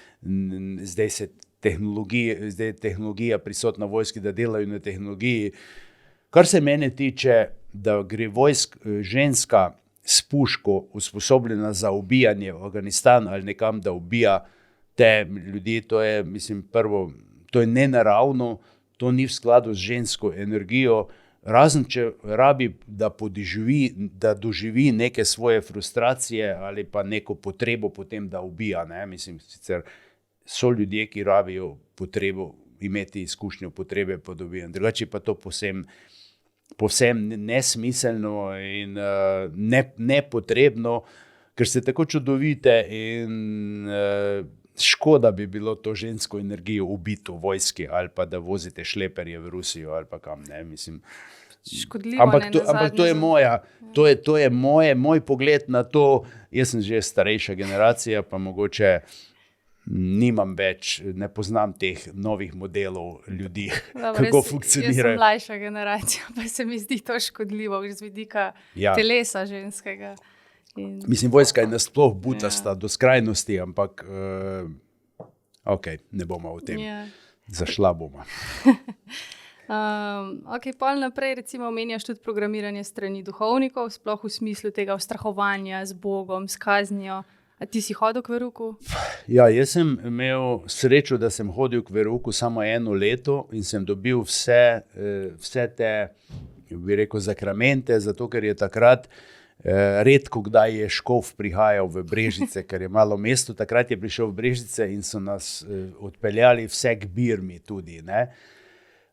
zdaj je tehnologija prisotna v vojski, da delajo na tehnologiji. Kar se mene tiče, da gre ženska s puško usposobljena za ubijanje v Afganistan ali nekam, da ubija te ljudi, to je, mislim, prvo, to je nenaravno, to ni v skladu z žensko energijo, razen če rabi, da doživi neke svoje frustracije ali pa neko potrebo potem, da ubija. Ne? Mislim, sicer so ljudje, ki rabijo potrebo, imeti izkušnjo potrebe po dobijanju. Drugače pa to povsem nesmiselno in nepotrebno, ker ste tako čudovite in škoda bi bilo to žensko energijo ubiti v vojski ali pa da vozite šleperje v Rusijo ali pa kam, ne, mislim. Škodljivo, ampak to je moj pogled na to. Jaz sem že starejša generacija, pa mogoče nimam več, ne poznam teh novih modelov ljudi, kako funkcionirajo. Jaz sem mlajša generacija, pa se mi zdi to škodljivo z vidika telesa ženskega. Mislim, vojska je nasploh butasta do skrajnosti, ampak ne bomo o tem. Zašla bomo. Pol naprej recimo omenjaš tudi programiranje strani duhovnikov, sploh v smislu tega ustrahovanja z Bogom, s kaznijo. A ti si hodil k verouku? Ja, jaz sem imel srečo, da sem hodil k verouku samo 1 leto in sem dobil vse te, bi rekel, zakramente, zato ker je takrat redko kdaj je škof prihajal v Brežice, ker je malo mesto, takrat je prišel v Brežice in so nas odpeljali vse k Birmi tudi, ne.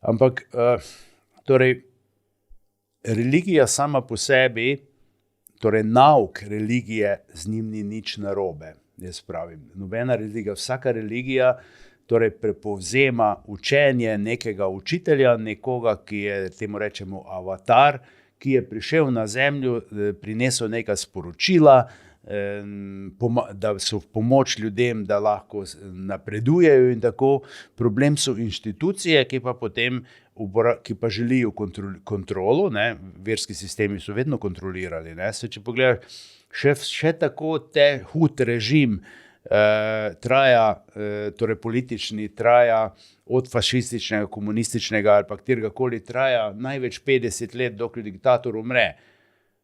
Ampak, torej, religija sama po sebi, torej nauk religije, z njim ni nič narobe, jaz pravim. Nobena religija, vsaka religija torej prepovzema učenje nekega učitelja, nekoga, ki je, temu rečemo, avatar, ki je prišel na zemljo, prinesel neka sporočila, da so v pomoč ljudem, da lahko napredujejo in tako. Problem so inštitucije, ki pa želijo kontrolo, ne? Verski sistemi so vedno kontrolirali. Ne? Če pogledaš, še tako hud režim traja, torej politični traja, od fašističnega, komunističnega ali pa kateregakoli traja največ 50 let, dokler diktator umre.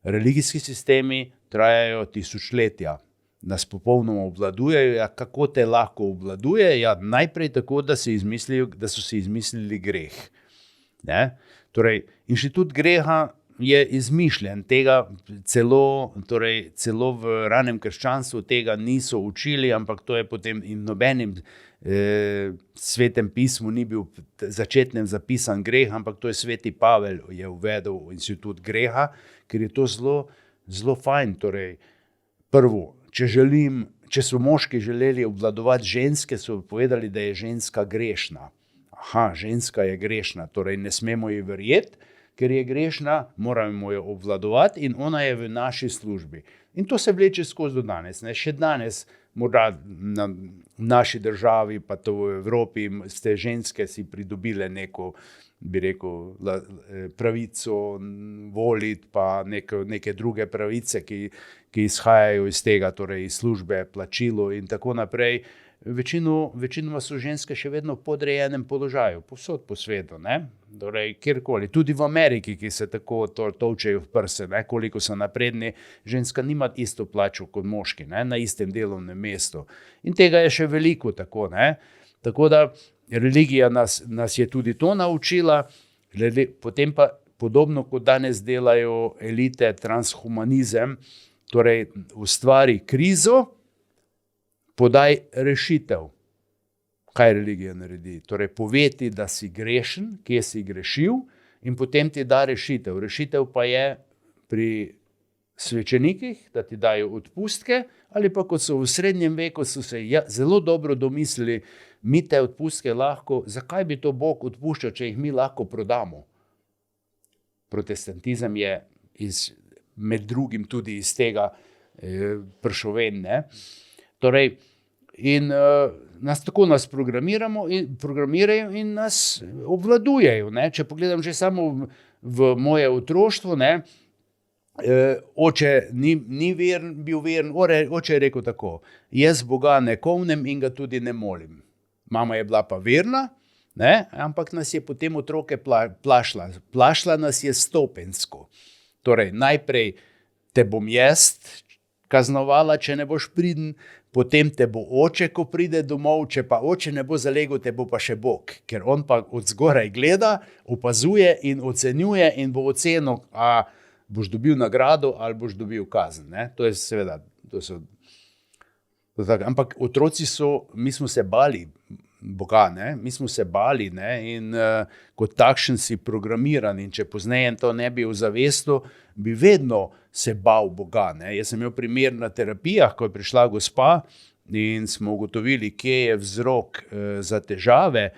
Religijski sistemi trajajo tisočletja, nas popolnoma obvladujejo. Ja, kako te lahko obvladuje? Ja, najprej tako, da so si izmislili greh. Ne? Torej, inštitut greha je izmišljen, tega celo v ranem krščanstvu tega niso učili, ampak to je potem in nobenim svetem pismu ni bil začetnem zapisan greh, ampak to je sveti Pavel je uvedel inštitut greha, ker je to zelo fajn. Torej, prvo, če so moški želeli obvladovati ženske, so povedali, da je ženska grešna. Aha, ženska je grešna, torej ne smemo ji verjeti, ker je grešna, moramo jo obvladovati in ona je v naši službi. In to se vleče skozi do danes. Ne? Še danes, morda v naši državi, pa to v Evropi, ste ženske si pridobile neko, bi rekel, pravico voliti, pa neke druge pravice, ki izhajajo iz tega, torej iz službe, plačilo in tako naprej. večinoma so ženske še vedno v podrejenem položaju, povsod po svetu, ne? Torej, kjerkoli, tudi v Ameriki, ki se tako tolčejo v prse, ne? Koliko so napredni, ženska nima isto plačo kot moški, ne? Na istem delovnem mestu. In tega je še veliko tako, ne? Tako da religija nas je tudi to naučila, potem pa podobno kot danes delajo elite, transhumanizem, torej ustvari krizo, podaj rešitev. Kaj religija naredi? Torej poveti, da si grešen, kje si grešil in potem ti da rešitev. Rešitev pa je pri svečenikih, da ti dajo odpustke, ali pa kot so v srednjem veku so se zelo dobro domislili, mi te odpustke lahko, zakaj bi to Bog odpuščal, če jih mi lahko prodamo? Protestantizem je med drugim tudi iz tega prišel ven, ne? Torej, nas programirajo in nas obvladujejo, ne? Če pogledam že samo v moje otroštvo, ne? Oče ni bil veren, oče je rekel tako, jaz Boga ne kovnem in ga tudi ne molim. Mama je bila pa verna, ne? Ampak nas je potem otroke plašla nas je stopensko. Torej, najprej te bom jaz kaznovala, če ne boš priden, potem te bo oče, ko pride domov, če pa oče ne bo zalegel, te bo pa še Bog, ker on pa od zgoraj gleda, opazuje in ocenjuje in bo ocenil, a boš dobil nagrado ali boš dobil kazen, ne? To je seveda, ampak otroci mi smo se bali Boga, ne? Mi smo se bali, ne? In kot takšen si programiran in če pozneje to ne bi ozavestil, bi vedno se bal Boga, ne? Jaz sem imel primer na terapijah, ko je prišla gospa in smo ugotovili, kje je vzrok za težave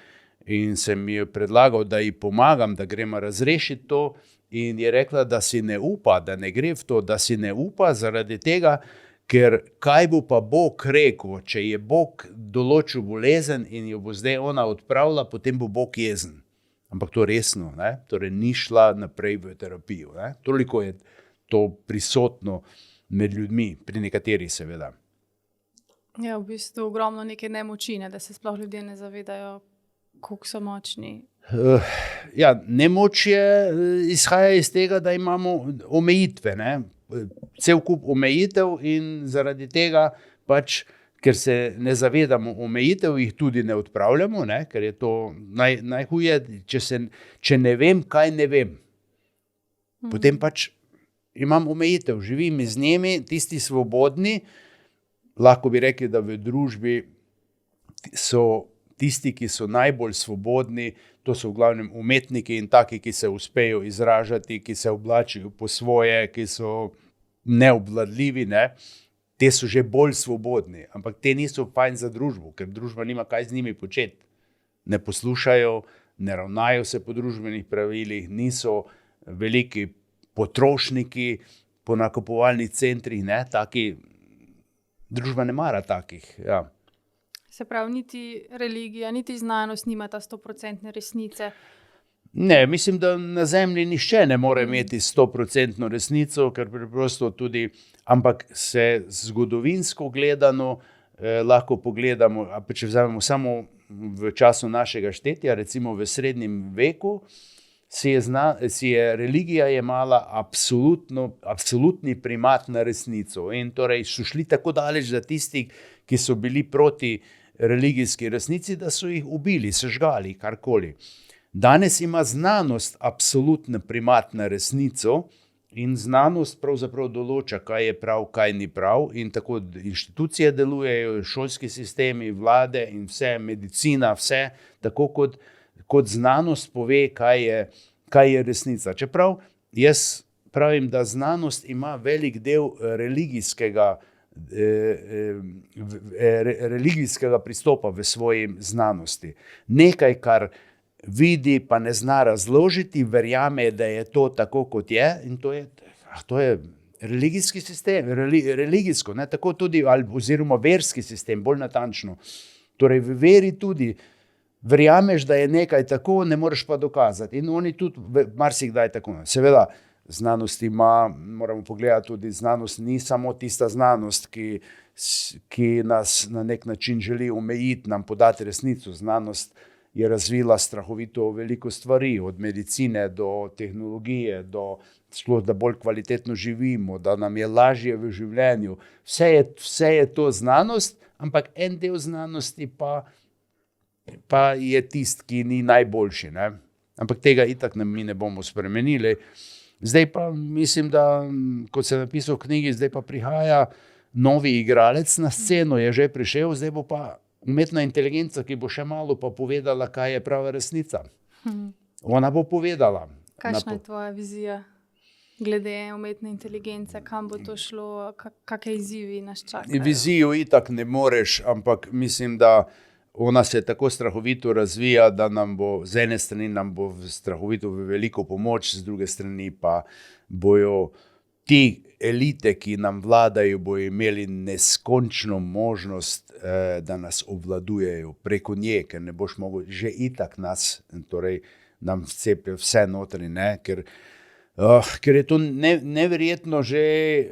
in sem ji predlagal, da ji pomagam, da gremo razrešiti to in je rekla, da si ne upa, da ne gre v to, da si ne upa zaradi tega, ker kaj bo pa Bog rekel, če je Bog določil bolezen in jo bo zdaj ona odpravila, potem bo Bog jezen. Ampak to resno, ne? Torej ni šla naprej v terapijo, ne? Toliko je to prisotno med ljudmi, pri nekaterih seveda. Ja, v bistvu ogromno neke nemoči, ne? Da se sploh ljudje ne zavedajo, koliko so močni. Ja, nemoč izhaja iz tega, da imamo omejitve, ne? Cel kup omejitev in zaradi tega pač, ker se ne zavedamo omejitev, jih tudi ne odpravljamo, ne? Ker je to najhuje, če ne vem, kaj ne vem. Potem pač imam omejitev, živim z njimi, tisti svobodni, lahko bi rekli, da v družbi so tisti, ki so najbolj svobodni, to so v glavnem umetniki in taki, ki se uspejo izražati, ki se oblačijo po svoje, ki so neobvladljivi, ne? Te so že bolj svobodni, ampak te niso fajn za družbo, ker družba nima kaj z njimi početi. Ne poslušajo, ne ravnajo se po družbenih pravilih, niso veliki potrošniki po nakupovalnih centrih, ne? Taki, družba ne mara takih, ja. Se pravi, niti religija, niti znanost nimata 100% resnice. Ne, mislim, da na zemlji nihče ne more imeti 100% resnico, ker preprosto tudi, ampak se zgodovinsko gledano lahko pogledamo, če vzamemo samo v času našega štetja, recimo v srednjem veku, si je religija jemala absolutni primat na resnico. In torej so šli tako daleč, da tisti, ki so bili proti religijski resnici, da so jih ubili, sežgali, karkoli. Danes ima znanost absolutni primat na resnico in znanost pravzaprav določa, kaj je prav, kaj ni prav, in tako inštitucije delujejo, šolski sistemi, vlade in vse, medicina, vse, tako kot znanost pove, kaj je resnica. Čeprav jaz pravim, da znanost ima velik del religijskega pristopa v svoji znanosti. Nekaj, kar vidi, pa ne zna razložiti, verjame, da je to tako, kot je, in to je religijski sistem, religijsko, ne, tako tudi, oziroma verski sistem, bolj natančno. Torej, v veri tudi verjameš, da je nekaj tako, ne moreš pa dokazati. In oni tudi marsikdaj tako. Seveda, znanost moramo pogledati tudi, znanost ni samo tista znanost, ki ki nas na nek način želi omejiti, nam podati resnico. Znanost je razvila strahovito veliko stvari, od medicine do tehnologije, da bolj kvalitetno živimo, da nam je lažje v življenju. Vse je to znanost, ampak en del znanosti pa je tisti, ki ni najboljši. Ne? Ampak tega itak mi ne bomo spremenili. Zdaj pa mislim, da kot sem napisal v knjigi, zdaj pa prihaja novi igralec na sceno, je že prišel, zdaj bo pa umetna inteligenca, ki bo še malo pa povedala, kaj je prava resnica. Ona bo povedala. Kakšna je tvoja vizija glede umetne inteligence, kam bo to šlo, kakšne izzivi nas čakajo? Vizijo itak ne moreš, ampak mislim, da ona se tako strahovito razvija, da nam bo, z ene strani nam bo strahovito veliko pomoč, z druge strani pa bojo ti elite, ki nam vladajo, bojo imeli neskončno možnost, da nas obvladujejo preko nje, ker ne boš mogel že itak nam vcepijo vse notri, ne? Ker je to neverjetno že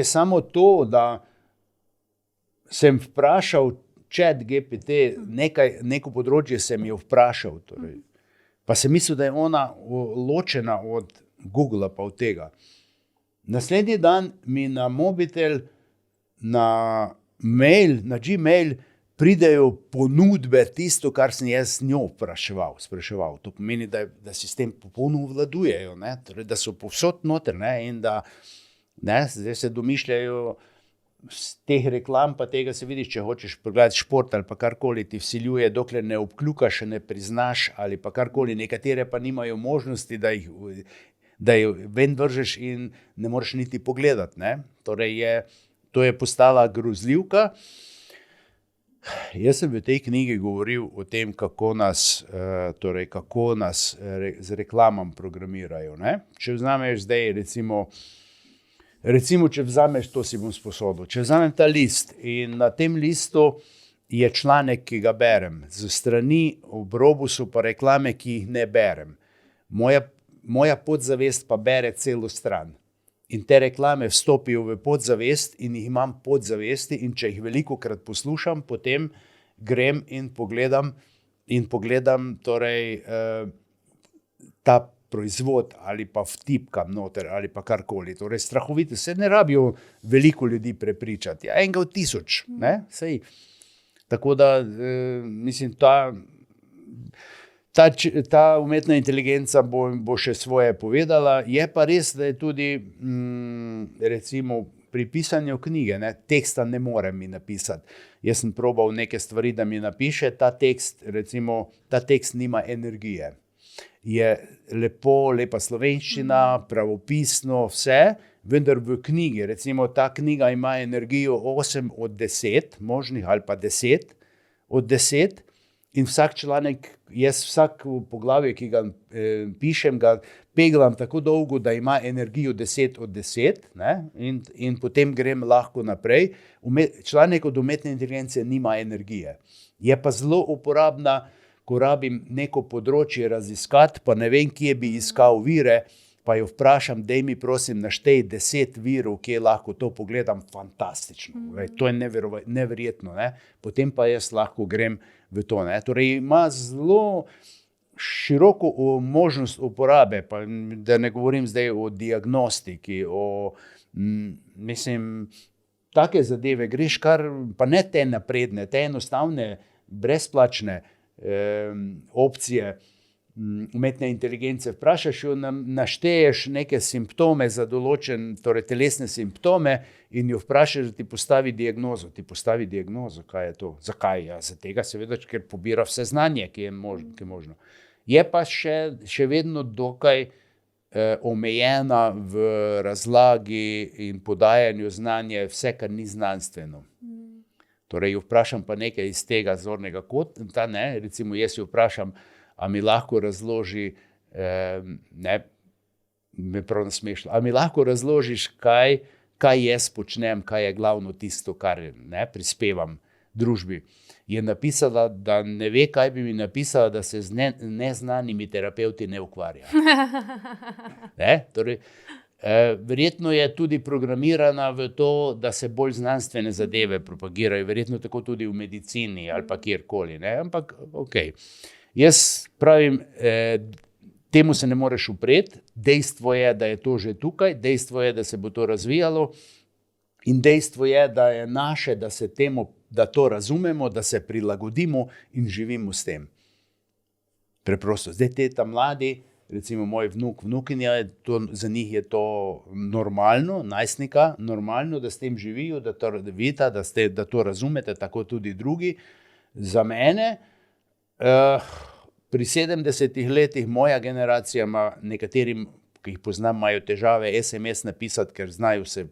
samo to, da sem vprašal ChatGPT, neko področje sem jo vprašal, pa sem mislil, da je ona ločena od Google pa od tega. Naslednji dan mi na mobitel, na mail, na Gmail pridejo ponudbe, tisto, kar sem jaz z njo spraševal. To pomeni, da sistem popolno vladujejo, ne? Torej, da so povsod noter, ne? In da zdaj se domišljajo z teh reklam, pa tega se vidiš, če hočeš pogledati šport ali pa karkoli ti vsiljuje, dokler ne obkljukaš, ne priznaš ali pa karkoli, nekatere pa nimajo možnosti, da jo ven vržeš in ne moreš niti pogledati, ne? Torej to je postala grozljivka. Jaz sem v tej knjigi govoril o tem, kako nas z reklamam programirajo, ne? Če vzameš zdaj recimo, če vzameš, to si bom sposodil, če vzamem ta list in na tem listu je članek, ki ga berem, z strani ob robu so pa reklame, ki jih ne berem. Moja podzavest pa bere celo stran. In te reklame vstopijo v podzavest in jih imam podzavesti, in če jih velikokrat poslušam, potem grem in pogledam torej, ta proizvod ali pa vtipkam noter ali pa karkoli. Torej, strahovito, se ne rabijo veliko ljudi prepričati. Enega od 1000, ne? Sej. Tako da, mislim, ta umetna inteligenca bo še svoje povedala. Je pa res, da je tudi recimo pri pisanju knjige, ne, teksta ne morem mi napisati. Jaz sem probal neke stvari, da mi napiše, ta tekst nima energije. Je lepa slovenščina, pravopisno, vse, vendar v knjigi, recimo ta knjiga ima energijo 8 od 10 možnih ali pa 10 od 10, in vsak članek, jaz vsak poglavje, ki ga pišem, ga peglam tako dolgo, da ima energijo 10 od 10, ne? In potem grem lahko naprej. Članek od umetne inteligence nima energije. Je pa zelo uporabna, ko rabim neko področje raziskati, pa ne vem, kje bi iskal vire, pa jo vprašam, daj mi prosim naštej 10 virov, kje lahko to pogledam, fantastično. To je neverjetno, ne? Potem pa jaz lahko grem v to, ne? Torej ima zelo široko možnost uporabe, pa da ne govorim zdaj o diagnostiki, mislim, take zadeve greš kar, pa ne te napredne, te enostavne, brezplačne opcije umetne inteligence, vprašaš jo, našteješ neke simptome za določen, torej telesne simptome, in jo vprašaš, da ti postavi diagnozo, kaj je to, zakaj, ja, za tega seveda, ker pobira vse znanje, ki je možno. Je pa še vedno dokaj omejena v razlagi in podajanju znanja, vse, kar ni znanstveno. Torej, jo vprašam pa nekaj iz tega zornega kota, ne, recimo jaz jo vprašam, a mi lahko razloži, me prav nasmešilo, a mi lahko razložiš, kaj jaz počnem, kaj je glavno tisto, kar prispevam družbi. Je napisala, da ne ve, kaj bi mi napisala, da se z neznanimi terapeuti ne ukvarja. Ne? Torej, Verjetno je tudi programirana v to, da se bolj znanstvene zadeve propagirajo, verjetno tako tudi v medicini ali pa kjerkoli, ne? Ampak okej. Jaz pravim, temu se ne moreš upreti, dejstvo je, da je to že tukaj, dejstvo je, da se bo to razvijalo in dejstvo je, da je naše, da to razumemo, da se prilagodimo in živimo s tem. Preprosto. Zdaj ta mladi, recimo moj vnuk, vnukinja, za njih je to normalno, najstnika, normalno, da s tem živijo, da to vidite, da to razumete, tako tudi drugi. Za mene, pri 70 letih moja generacija ima, nekaterim, ki jih poznam, imajo težave SMS napisati, ker znajo se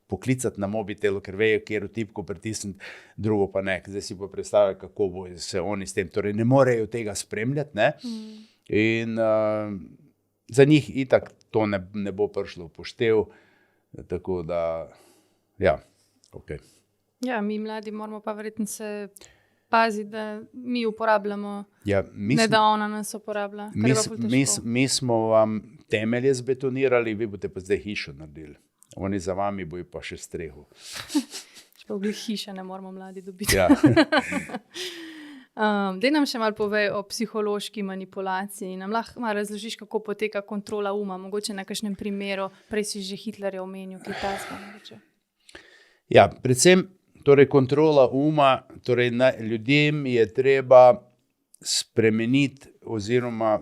poklicati na mobitelu, ker vejo, kjer tipko pritisniti, drugo pa ne. Zdaj si pa predstavljajo, kako bo se oni s tem, torej ne morejo tega spremljati, ne? In za njih itak to ne bo prišlo v poštev, tako da, ja, okej. Ja, mi mladi moramo pa verjetno se paziti, da mi uporabljamo, Ja, ne da ona nas uporablja. Kar je pa ful težko. mi smo vam temelje zbetonirali, vi boste pa zdaj hišo naredili. Oni za vami bojo pa še streho. Če pa v glih hiše ne moramo mladi dobiti. Ja. Daj nam še malo povej o psihološki manipulaciji. Nam lahko malo razložiš, kako poteka kontrola uma, mogoče na kakšnem primeru, prej si že Hitlerja omenil, Kitajska mogoče. Ja, predvsem torej kontrola uma, torej ljudem je treba spremeniti oziroma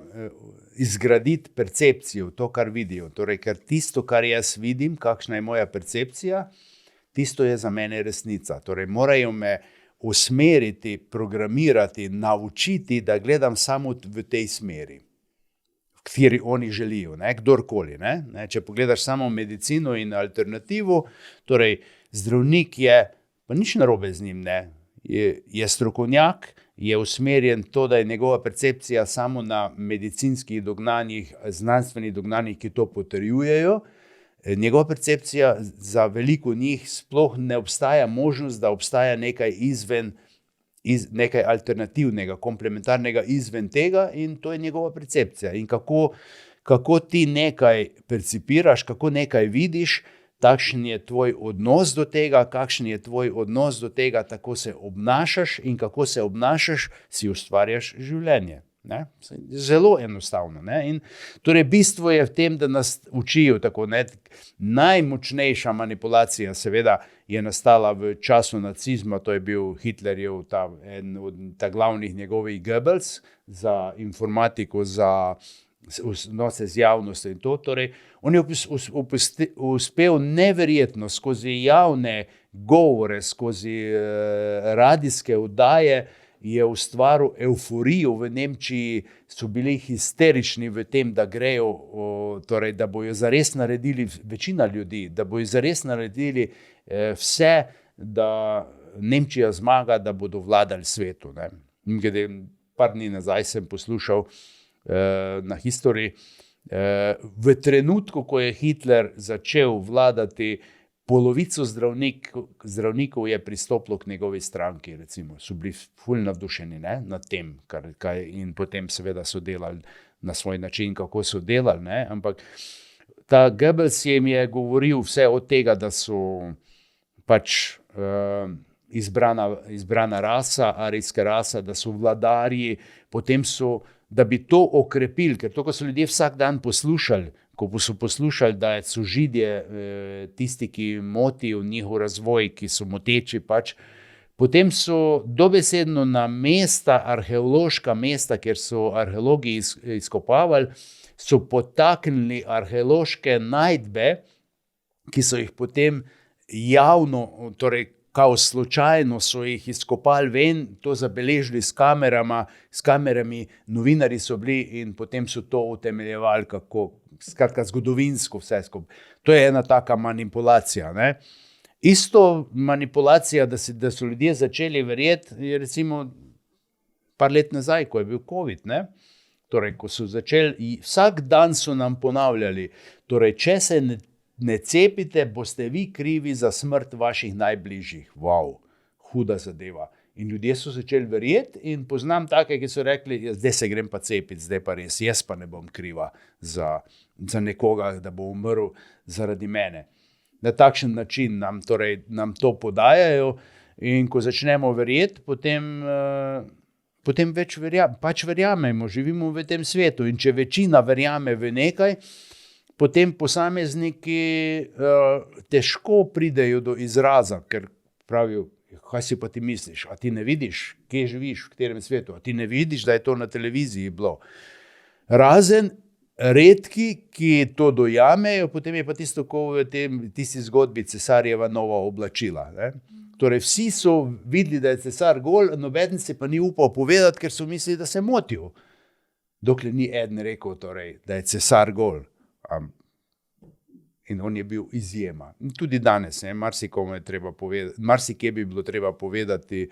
izgraditi percepcijo, to, kar vidijo. Torej, ker tisto, kar jaz vidim, kakšna je moja percepcija, tisto je za mene resnica. Torej, morajo me usmeriti, programirati, naučiti, da gledam samo v tej smeri, v kateri oni želijo, ne? Kdorkoli. Ne? Če pogledaš samo medicino in alternativo, torej zdravnik je, pa nič narobe z njim, ne? Je strokovnjak, je usmerjen to, da je njegova percepcija samo na medicinskih dognanjih, znanstvenih dognanjih, ki to potrjujejo. Njegova percepcija za veliko njih sploh ne obstaja možnost, da obstaja nekaj nekaj alternativnega, komplementarnega izven tega in to je njegova percepcija. In kako ti nekaj percipiraš, kako nekaj vidiš, takšen je tvoj odnos do tega, kakšen je tvoj odnos do tega, tako se obnašaš in kako se obnašaš, si ustvarjaš življenje. Ne? Zelo enostavno. Ne? In torej bistvo je v tem, da nas učijo tako. Ne? Najmočnejša manipulacija seveda je nastala v času nacizma, to je bil Hitlerjev en od glavnih njegovih Goebbels za informatiko, za odnose z javnostjo in to. Torej, on je uspel neverjetno skozi javne govore, skozi radijske oddaje, je ustvaril euforijo v Nemčiji, so bili histerični v tem, da grejo, torej, da bojo zares naredili, večina ljudi, da bojo zares naredili vse, da Nemčija zmaga, da bodo vladali svetu. Ne. Par dni nazaj sem poslušal na History, v trenutku, ko je Hitler začel vladati, polovico zdravnikov je pristopilo k njegovi stranki, recimo. So bili ful navdušeni, ne, nad tem, in potem seveda so delali na svoj način, kako so delali, ne, ampak ta Goebbels jim je govoril vse od tega, da so pač izbrana rasa, arijska rasa, da so vladarji, potem so, da bi to okrepili, ker to, ko so ljudje vsak dan poslušali, ko so poslušali, da so Židje tisti, ki motijo njihov razvoj, ki so moteči pač, potem so dobesedno na mesta, arheološka mesta, kjer so arheologi izkopavali, so potaknili arheološke najdbe, ki so jih potem javno, torej kao slučajno so jih izkopali ven, to zabeležili s kamerami, novinarji so bili in potem so to utemeljevali, kako, skratka, zgodovinsko vse skupaj. To je ena taka manipulacija. Ne? Isto manipulacija, da so ljudje začeli verjeti, je recimo par let nazaj, ko je bil COVID. Ne? Torej, ko so začeli, vsak dan so nam ponavljali, torej, če se ne cepite, boste vi krivi za smrt vaših najbližjih. Wow, huda zadeva. In ljudje so začeli verjeti in poznam take, ki so rekli, zdaj se grem pa cepiti, zdaj pa res, jaz pa ne bom kriva za nekoga, da bo umrl zaradi mene. Na takšen način nam to podajajo in ko začnemo verjeti, potem več verjamemo, živimo v tem svetu in če večina verjame v nekaj, potem posamezniki težko pridejo do izraza, ker pravijo, kaj si pa ti misliš, a ti ne vidiš, kje živiš, v katerem svetu, a ti ne vidiš, da je to na televiziji bilo. Razen redki, ki to dojamejo, potem je pa tisto, ko v tisti zgodbi cesarjeva nova oblačila. Ne? Torej vsi so videli, da je cesar gol, nobeden se pa ni upal povedati, ker so mislili, da se motijo. Dokler ni eden rekel, torej, da je cesar gol. In on je bil izjema. In tudi danes, marsikje bi bilo treba povedati,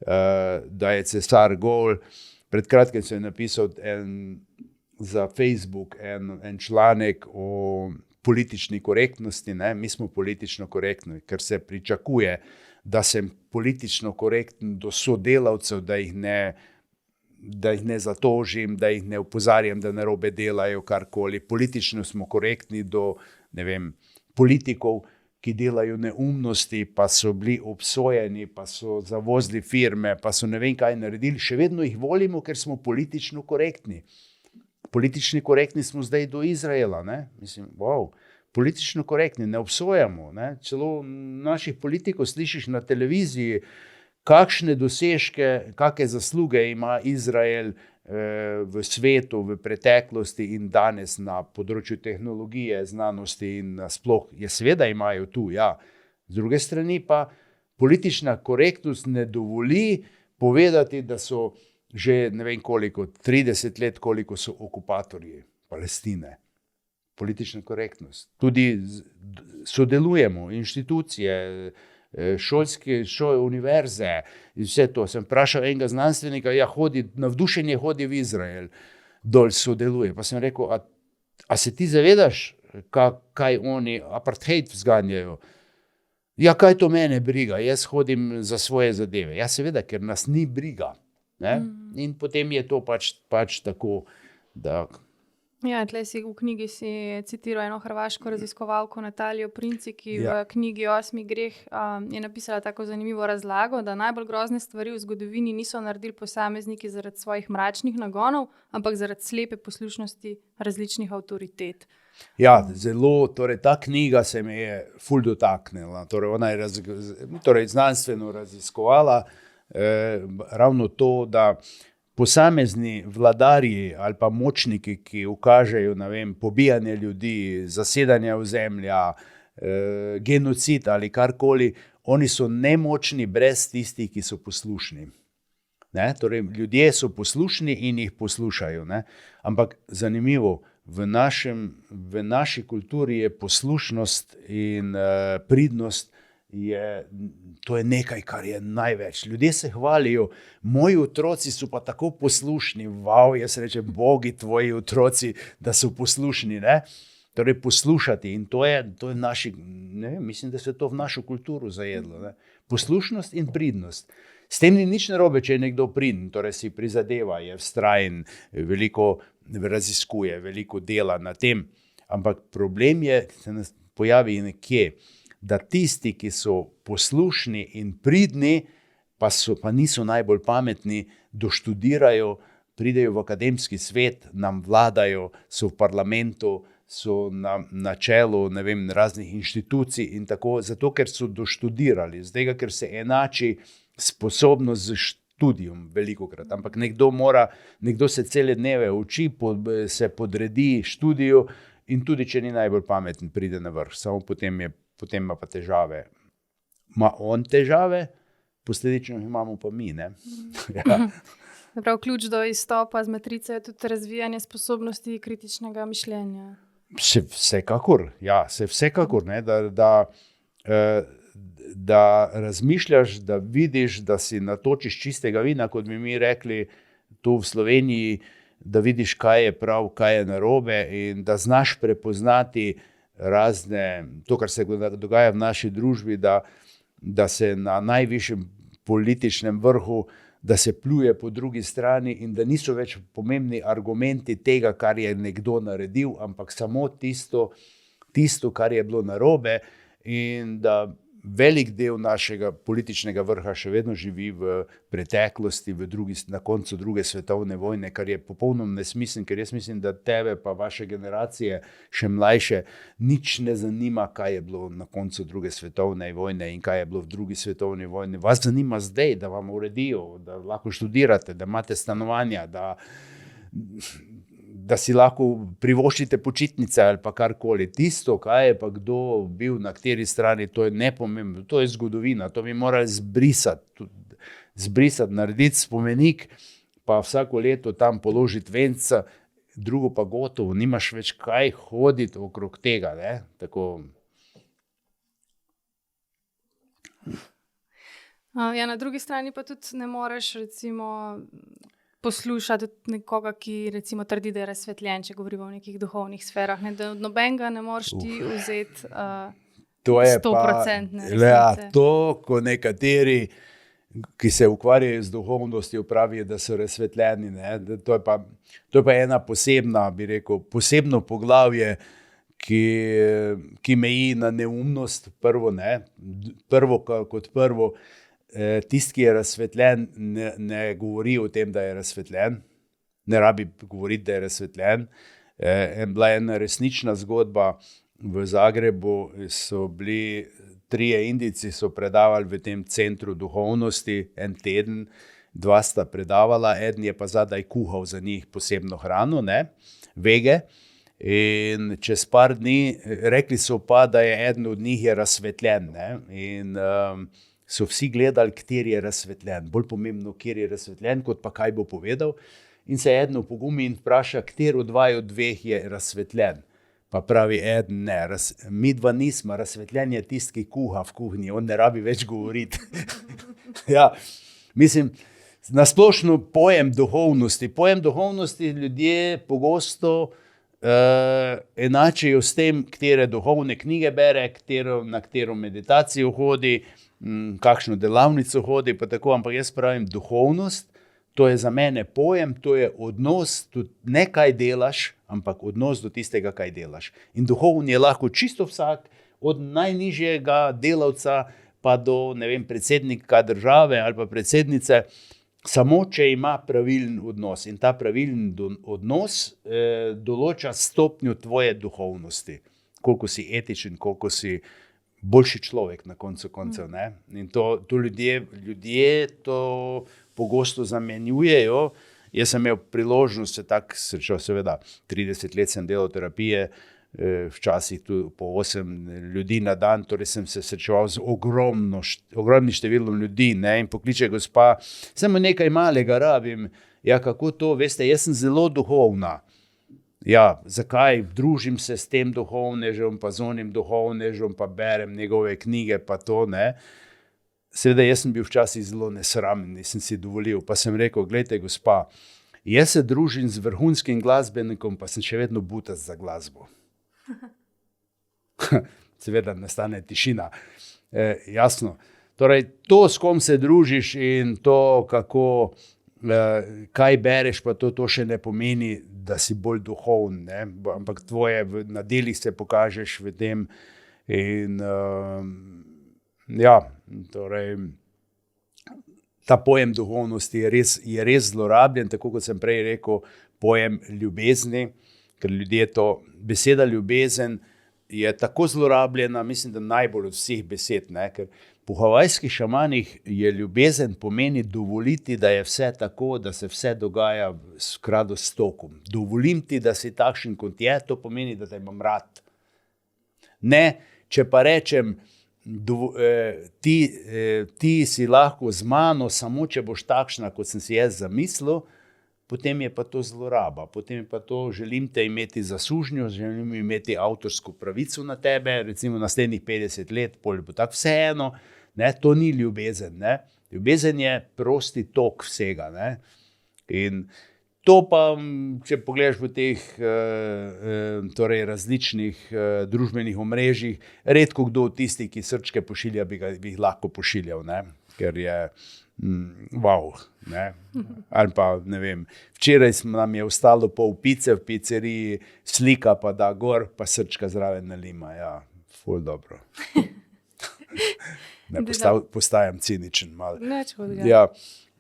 da je cesar gol. Pred kratkim sem napisal za Facebook en članek o politični korektnosti. Ne? Mi smo politično korektni, ker se pričakuje, da sem politično korekten do sodelavcev, da jih ne zatožim, da jih ne opozarjam, da narobe delajo karkoli. Politično smo korektni do politikov, ki delajo neumnosti, pa so bili obsojeni, pa so zavozili firme, pa so ne vem kaj naredili. Še vedno jih volimo, ker smo politično korektni. Politični korektni smo zdaj do Izraela. Ne? Politično korektni, ne obsojamo. Ne? Celo naših politikov slišiš na televiziji, kakšne dosežke, kakšne zasluge ima Izrael v svetu, v preteklosti in danes na področju tehnologije, znanosti in sploh. Seveda imajo tu, ja. Z druge strani pa politična korektnost ne dovoli povedati, da so že ne vem koliko, 30 let, koliko so okupatorji Palestine. Politična korektnost. Tudi sodelujemo, inštitucije, univerze in vse to. Sem vprašal enega znanstvenika, navdušenje hodi v Izrael, dol sodeluje. Pa sem rekel, a se ti zavedaš, kaj oni apartheid vzganjajo? Ja, kaj to mene briga? Jaz hodim za svoje zadeve. Ja, seveda, ker nas ni briga. Ne? In potem je to pač tako, da... Ja, tle v knjigi si citiral eno hrvaško raziskovalko Natalijo Princi, ki v knjigi 8. greh je napisala tako zanimivo razlago, da najbolj grozne stvari v zgodovini niso naredili posamezniki zaradi svojih mračnih nagonov, ampak zaradi slepe poslušnosti različnih avtoritet. Ja, zelo, torej ta knjiga se me je ful dotaknila. Torej ona je znanstveno raziskovala ravno to, da posamezni vladarji ali pa močniki, ki ukažejo, pobijanje ljudi, zasedanje ozemlja, genocid ali karkoli, oni so nemočni brez tistih, ki so poslušni. Ne? Torej, ljudje so poslušni in jih poslušajo. Ne? Ampak zanimivo, v naši kulturi je poslušnost in pridnost, to je nekaj, kar je največ. Ljudje se hvalijo, moji otroci so pa tako poslušni, jaz rečem, bogi tvoji otroci, da so poslušni, ne? Torej poslušati in to je naši, mislim, da se to v našo kulturo zajedlo, ne? Poslušnost in pridnost. S tem ni nič narobe, če je nekdo priden, torej si prizadeva, je vztrajen, veliko raziskuje, veliko dela na tem, ampak problem je, se nas pojavi nekje, da tisti, ki so poslušni in pridni, pa niso najbolj pametni, doštudirajo, pridejo v akademski svet, nam vladajo, so v parlamentu, so na čelu raznih inštitucij in tako, zato ker so doštudirali, zdaj ker se enači sposobnost z študijom velikokrat. Ampak nekdo se cele dneve uči, se podredi študiju in tudi, če ni najbolj pameten, pride na vrh. Samo potem ima pa težave. Ima on težave, posledično imamo pa mi. Ne? Ja. Prav, ključ do izstopa z matrice je tudi razvijanje sposobnosti kritičnega mišljenja. Vsekakor, ne? Da razmišljaš, da vidiš, da si natočiš čistega vina, kot bi mi rekli tu v Sloveniji, da vidiš, kaj je prav, kaj je narobe in da znaš prepoznati to, kar se dogaja v naši družbi, da se na najvišjem političnem vrhu, da se pljuje po drugi strani in da niso več pomembni argumenti tega, kar je nekdo naredil, ampak samo tisto, kar je bilo narobe, in da velik del našega političnega vrha še vedno živi v preteklosti, na koncu druge svetovne vojne, kar je popolnoma nesmiselno, ker jaz mislim, da tebe pa vaše generacije, še mlajše, nič ne zanima, kaj je bilo na koncu druge svetovne vojne in kaj je bilo v drugi svetovni vojni. Vas zanima zdaj, da vam uredijo, da lahko študirate, da imate stanovanja, da si lahko privoščite počitnice ali pa karkoli. Tisto, kaj je pa kdo bil na kateri strani, to je nepomembno, to je zgodovina, to bi morali zbrisati, narediti spomenik, pa vsako leto tam položiti venca, drugo pa gotovo, nimaš več kaj hoditi okrog tega, ne? Tako. Ja, na drugi strani pa tudi ne moreš, recimo, poslušati nekoga, ki recimo trdi, da je razsvetljen, če govorimo o nekih duhovnih sferah, ne, da od nobenega ne moreš ti vzeti 100% resnice. Ja, to, ko nekateri, ki se ukvarjajo z duhovnostjo, pravijo, da so razsvetljeni, ne, to je pa ena posebna, bi rekel, posebno poglavje, ki meji na neumnost, prvo, kot prvo, tisti, ki je razsvetljen, ne govori o tem, da je razsvetljen, ne rabi govoriti, da je razsvetljen. Bila je ena resnična zgodba v Zagrebu, so bili 3 Indijci, so predavali v tem centru duhovnosti en teden, 2 sta predavala, eden je pa zadaj kuhal za njih posebno hrano, ne, vege, in čez par dni, rekli so pa, da je eden od njih je razsvetljen, ne, in so vsi gledali, kateri je razsvetljen. Bolj pomembno, kjer je razsvetljen, kot pa kaj bo povedal. In se eden opogumi in vpraša, kateri od 2 je razsvetljen. Pa pravi eden, ne, mi 2 nismo, razsvetljen je tisti, ki kuha v kuhinji, on ne rabi več govoriti. Ja, mislim, nasplošno pojem duhovnosti ljudje pogosto enačijo s tem, katere duhovne knjige bere, na katero meditacijo hodi, kakšno delavnico hodi, pa tako, ampak jaz pravim, duhovnost, to je za mene pojem, to je odnos, tudi ne kaj delaš, ampak odnos do tistega, kaj delaš. In duhovni je lahko čisto vsak, od najnižjega delavca pa do, ne vem, predsednika države ali pa predsednice, samo če ima pravilen odnos. In ta pravilen odnos določa stopnjo tvoje duhovnosti. Koliko si etičen, koliko si boljši človek na koncu koncev, ne? In to ljudje to pogosto zamenjujejo. Jaz sem imel priložnost se tako srečal, seveda, 30 let sem delal terapije, včasih tudi po 8 ljudi na dan, torej sem se srečeval z ogromnim številom ljudi, ne? In pokliče gospa, samo nekaj malega rabim. Ja, kako to, veste, jaz sem zelo duhovna. Ja, zakaj? Družim se s tem duhovnežem, pa z onim duhovnežem, pa berem njegove knjige, pa to, ne. Seveda, jaz sem bil včasih zelo nesramen, nisem si dovolil, pa sem rekel, glejte, gospa, jaz se družim z vrhunskim glasbenikom, pa sem še vedno butast za glasbo. Seveda, nastane tišina. Jasno. Torej, to, s kom se družiš in to, kaj bereš, pa to še ne pomeni, da si bolj duhoven, ne? Ampak tvoje na delih se pokažeš v tem. In ja, torej, ta pojem duhovnosti je res zlorabljen, tako kot sem prej rekel, pojem ljubezni, ker beseda ljubezen je tako zlorabljena, mislim, da najbolj od vseh besed, ne? Ker po havajskih šamanih je ljubezen pomeni dovoliti, da je vse tako, da se vse dogaja s tokom. Dovolim ti, da si takšen, kot je, to pomeni, da te imam rad. Ne, če pa rečem, ti si lahko z mano, samo če boš takšna, kot sem si jaz zamislil, potem je pa to zloraba, potem je pa to, želim te imeti za sužnjo, želim imeti avtorsko pravico na tebe, recimo naslednjih 50 let, pol bo tako vseeno, ne, to ni ljubezen, ne. Ljubezen je prosti tok vsega, ne. In to pa, če pogledaš v teh torej različnih družbenih omrežjih, redko kdo od tistih, ki srčke pošilja, bi jih lahko pošiljal, ne. ker je wow, ne. Ali pa, ne vem, včeraj nam je ostalo pol pice v pizzeriji, slika pa da gor, pa srčka zraven nalima, ja, ful dobro. Ne, postajam ciničen malo. Nič hudega. Ja,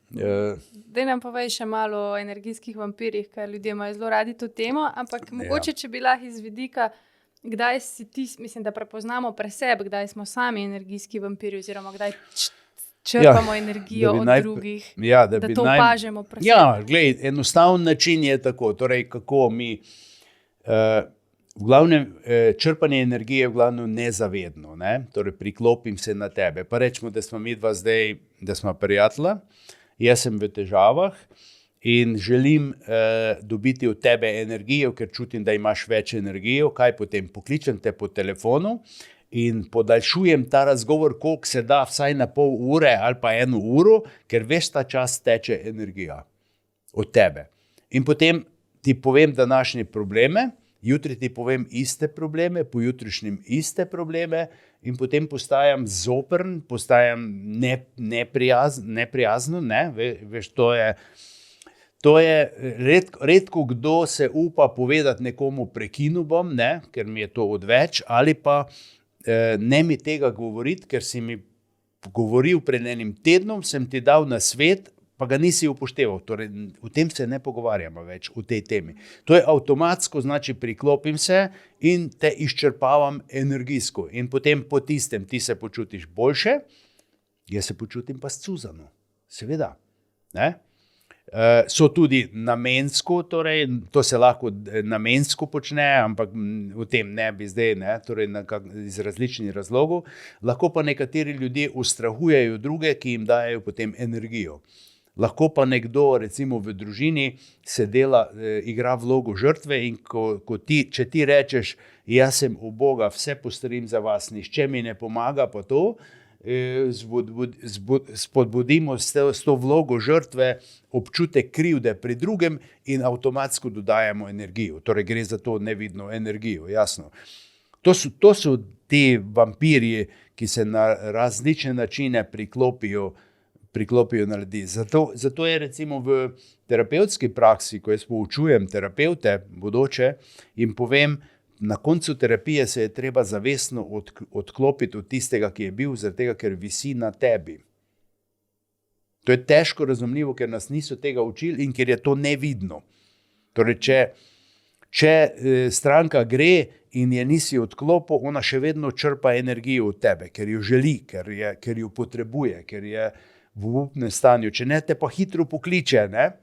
Daj nam povej še malo o energijskih vampirjih, ker ljudje imajo zelo radi to temo, ampak mogoče, če bi lahko iz vidika, kdaj si ti, mislim, da prepoznamo pre sebe, kdaj smo sami energijski vampirji, oziroma kdaj črpamo energijo od drugih, da to opažamo pre sebe. Ja, glej, enostaven način je tako, torej kako mi, v glavnem, črpanje energije je v glavnem nezavedno, ne? Torej priklopim se na tebe, pa rečemo, da smo midva zdaj, da smo prijatelja, jaz sem v težavah in želim dobiti od tebe energijo, ker čutim, da imaš več energijo, kaj potem pokličem te po telefonu in podaljšujem ta razgovor, koliko se da, vsaj na pol ure ali pa 1 uro, ker veš, ta čas teče energija od tebe. In potem ti povem današnje probleme, jutri ti povem iste probleme, pojutrišnjem iste probleme in potem postajam zoprn, postajam neprijazno, ne, veš, to je redko kdo se upa povedati nekomu prekinu bom, ne, ker mi je to odveč, ali pa ne mi tega govoriti, ker si mi govoril pred enim tednom, sem ti dal na svet, pa ga nisi upošteval. Torej, o tem se ne pogovarjamo več, o tej temi. To je avtomatsko, znači priklopim se in te izčrpavam energijsko. In potem po tistem ti se počutiš boljše, jaz se počutim pa scuzano. Seveda. Ne? So tudi namensko, torej, to se lahko namensko počne, ampak o tem ne bi zdaj, ne? Torej, iz različnih razlogov. Lahko pa nekateri ljudje ustrahujejo druge, ki jim dajo potem energijo. Lahko pa nekdo, recimo v družini, se igra vlogo žrtve in če ti rečeš, jaz sem uboga, vse postorim za vas, nišče mi ne pomaga, pa to, spodbudimo s to vlogo žrtve občutek krivde pri drugem in avtomatsko dodajamo energijo. Torej gre za to nevidno energijo, jasno. To so ti vampirji, ki se na različne načine priklopijo na ljudi. Zato je recimo v terapevtski praksi, ko jaz poučujem terapevte bodoče, jim povem, na koncu terapije se je treba zavestno odklopiti od tistega, ki je bil, zaradi tega, ker visi na tebi. To je težko razumljivo, ker nas niso tega učili in ker je to nevidno. Torej, če stranka gre in je nisi odklopil, ona še vedno črpa energijo od tebe, ker jo želi, ker jo potrebuje, ker je v obupnem stanju. Če ne, te pa hitro pokliče, ne?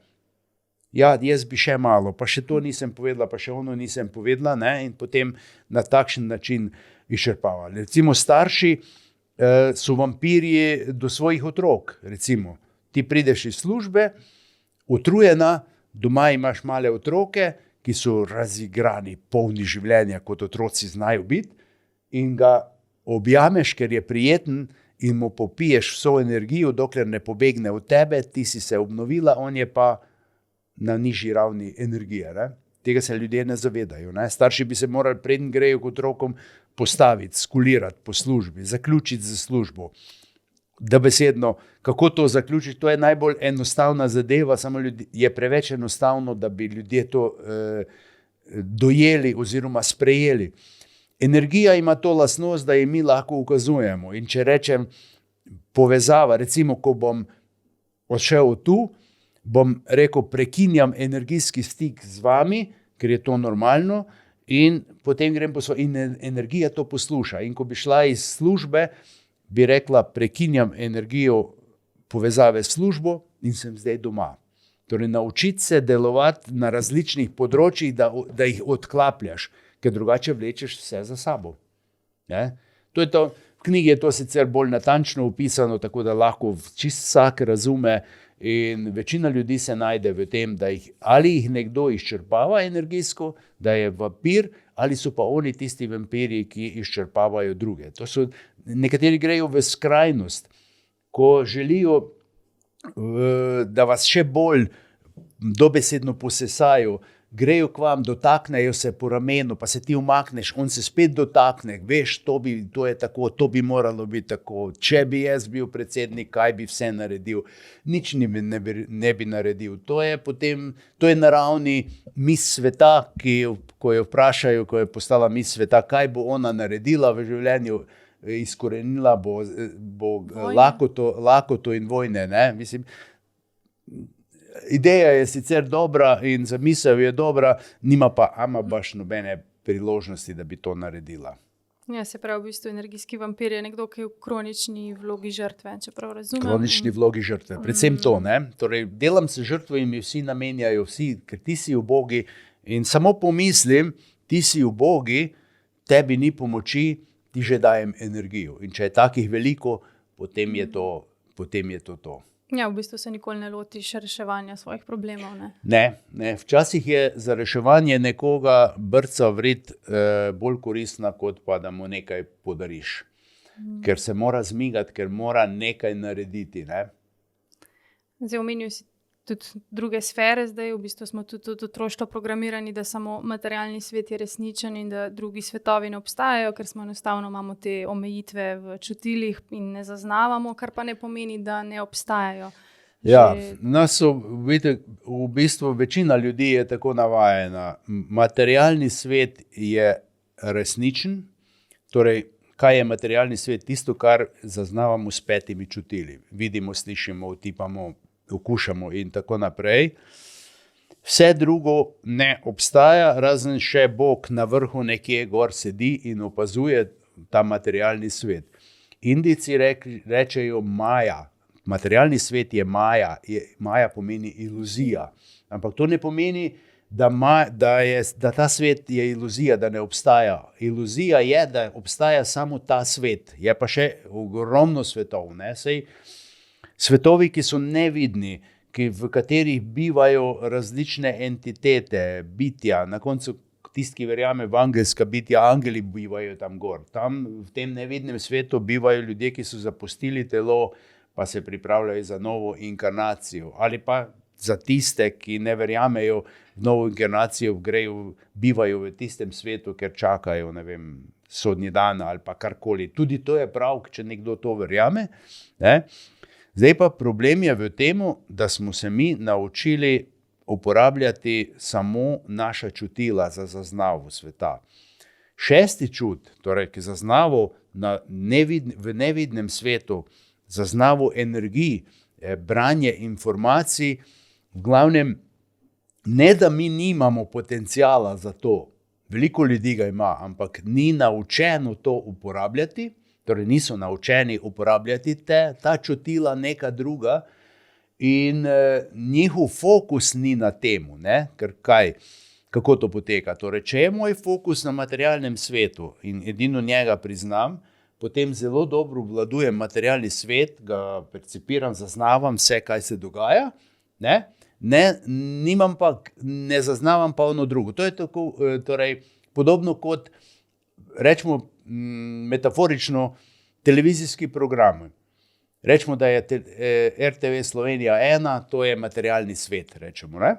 Ja, jaz bi še malo, pa še to nisem povedala, pa še ono nisem povedala, ne? In potem na takšen način izčrpavali. Recimo starši so vampirji do svojih otrok. Recimo, ti prideš iz službe, utrujena, doma imaš male otroke, ki so razigrani, polni življenja, kot otroci znajo biti, in ga objameš, ker je prijeten, in mu popiješ vso energijo, dokler ne pobegne od tebe, ti si se obnovila, on je pa na nižji ravni energije. Ne? Tega se ljudje ne zavedajo. Ne? Starši bi se morali preden grejo k otrokom postaviti, skulirati po službi, zaključiti z službo. Da besedno, kako to zaključiti, to je najbolj enostavna zadeva, samo je preveč enostavno, da bi ljudje to dojeli oziroma sprejeli. Energija ima to lastnost, da ji mi lahko ukazujemo. In če rečem povezava, recimo, ko bom odšel tu, bom rekel, prekinjam energijski stik z vami, ker je to normalno, in potem grem po svoje. In energija to posluša. In ko bi šla iz službe, bi rekla, prekinjam energijo povezave s službo in sem zdaj doma. Torej, naučiti se delovati na različnih področjih, da jih odklapljaš, ker drugače vlečeš vse za sabo. Ne? To je to, v knjigi je to sicer bolj natančno opisano, tako da lahko čist vsak razume, in večina ljudi se najde v tem, da ali jih nekdo izčrpava energijsko, da je vampir, ali so pa oni tisti vampirji, ki izčrpavajo druge. Nekateri grejo v skrajnost, ko želijo, da vas še bolj dobesedno posesajo, grejo k vam, dotaknejo se po ramenu, pa se ti umakneš, on se spet dotakne, veš, to je tako, to bi moralo biti tako, če bi jaz bil predsednik, kaj bi vse naredil, nič ne bi naredil. To je na ravni mis sveta, ko jo vprašajo, ko je postala mis sveta, kaj bo ona naredila v življenju, izkorenila bo lakoto in vojne, ne? Mislim, ideja je sicer dobra in zamisel je dobra, nima pa baš nobene priložnosti, da bi to naredila. Ja, se pravi, v bistvu energijski vampir je nekdo, ki je v kronični vlogi žrtve, čeprav razumem. Kronični vlogi žrtve, predvsem to, ne? Torej, delam se žrtvo in mi vsi namenjajo, ker ti si ubogi in samo pomislim, ti si ubogi, tebi ni pomoči, ti že dajem energijo. In če je takih veliko, potem je to. Ja, v bistvu se nikoli ne lotiš reševanja svojih problemov, ne? Ne. Včasih je za reševanje nekoga brca vred bolj koristna, kot pa da mu nekaj podariš. Ker se mora zmigati, ker mora nekaj narediti, ne? Zdaj omenil si tudi druge sfere, zdaj v bistvu smo tudi otroštvo programirani, da samo materialni svet je resničen in da drugi svetovi ne obstajajo, ker smo enostavno imamo te omejitve v čutilih in ne zaznavamo, kar pa ne pomeni, da ne obstajajo. Ja, v bistvu večina ljudi je tako navajena. Materialni svet je resničen, torej kaj je materialni svet? Tisto, kar zaznavamo s 5 čutili. Vidimo, slišimo, utipamo, okušamo in tako naprej. Vse drugo ne obstaja, razen še Bog na vrhu nekje gor sedi in opazuje ta materialni svet. Indijci rečejo maja. Materialni svet je maja. Maja pomeni iluzija. Ampak to ne pomeni, da ta svet je iluzija, da ne obstaja. Iluzija je, da obstaja samo ta svet. Je pa še ogromno svetov, ne? Svetovi, ki so nevidni, v katerih bivajo različne entitete, bitja, na koncu tisti, ki verjame v angelska bitja, angeli bivajo tam gor. Tam v tem nevidnem svetu bivajo ljudje, ki so zapustili telo, pa se pripravljajo za novo inkarnacijo. Ali pa za tiste, ki ne verjamejo v novo inkarnacijo, bivajo v tistem svetu, ker čakajo, ne vem, sodni dan ali pa karkoli. Tudi to je prav, če nekdo to verjame, ne? Zdaj pa problem je v tem, da smo se mi naučili uporabljati samo naša čutila za zaznavo sveta. 6. čut, torej, ki zaznavo v nevidnem svetu, zaznavo energij, branje informacij, v glavnem, ne da mi nimamo potencijala za to, veliko ljudi ga ima, ampak ni naučeno to uporabljati, torej niso naučeni uporabljati ta čutila, neka druga in njihov fokus ni na temu, ne? Ker kako to poteka? Torej, če je moj fokus na materialnem svetu in edino njega priznam, potem zelo dobro obvladujem materialni svet, ga percipiram, zaznavam vse, kaj se dogaja, ne? Ne zaznavam pa ono drugo. To je tako, torej, podobno kot, rečemo, metaforično, televizijski program. Rečemo, da je RTV Slovenija 1, to je materialni svet, rečemo, ne?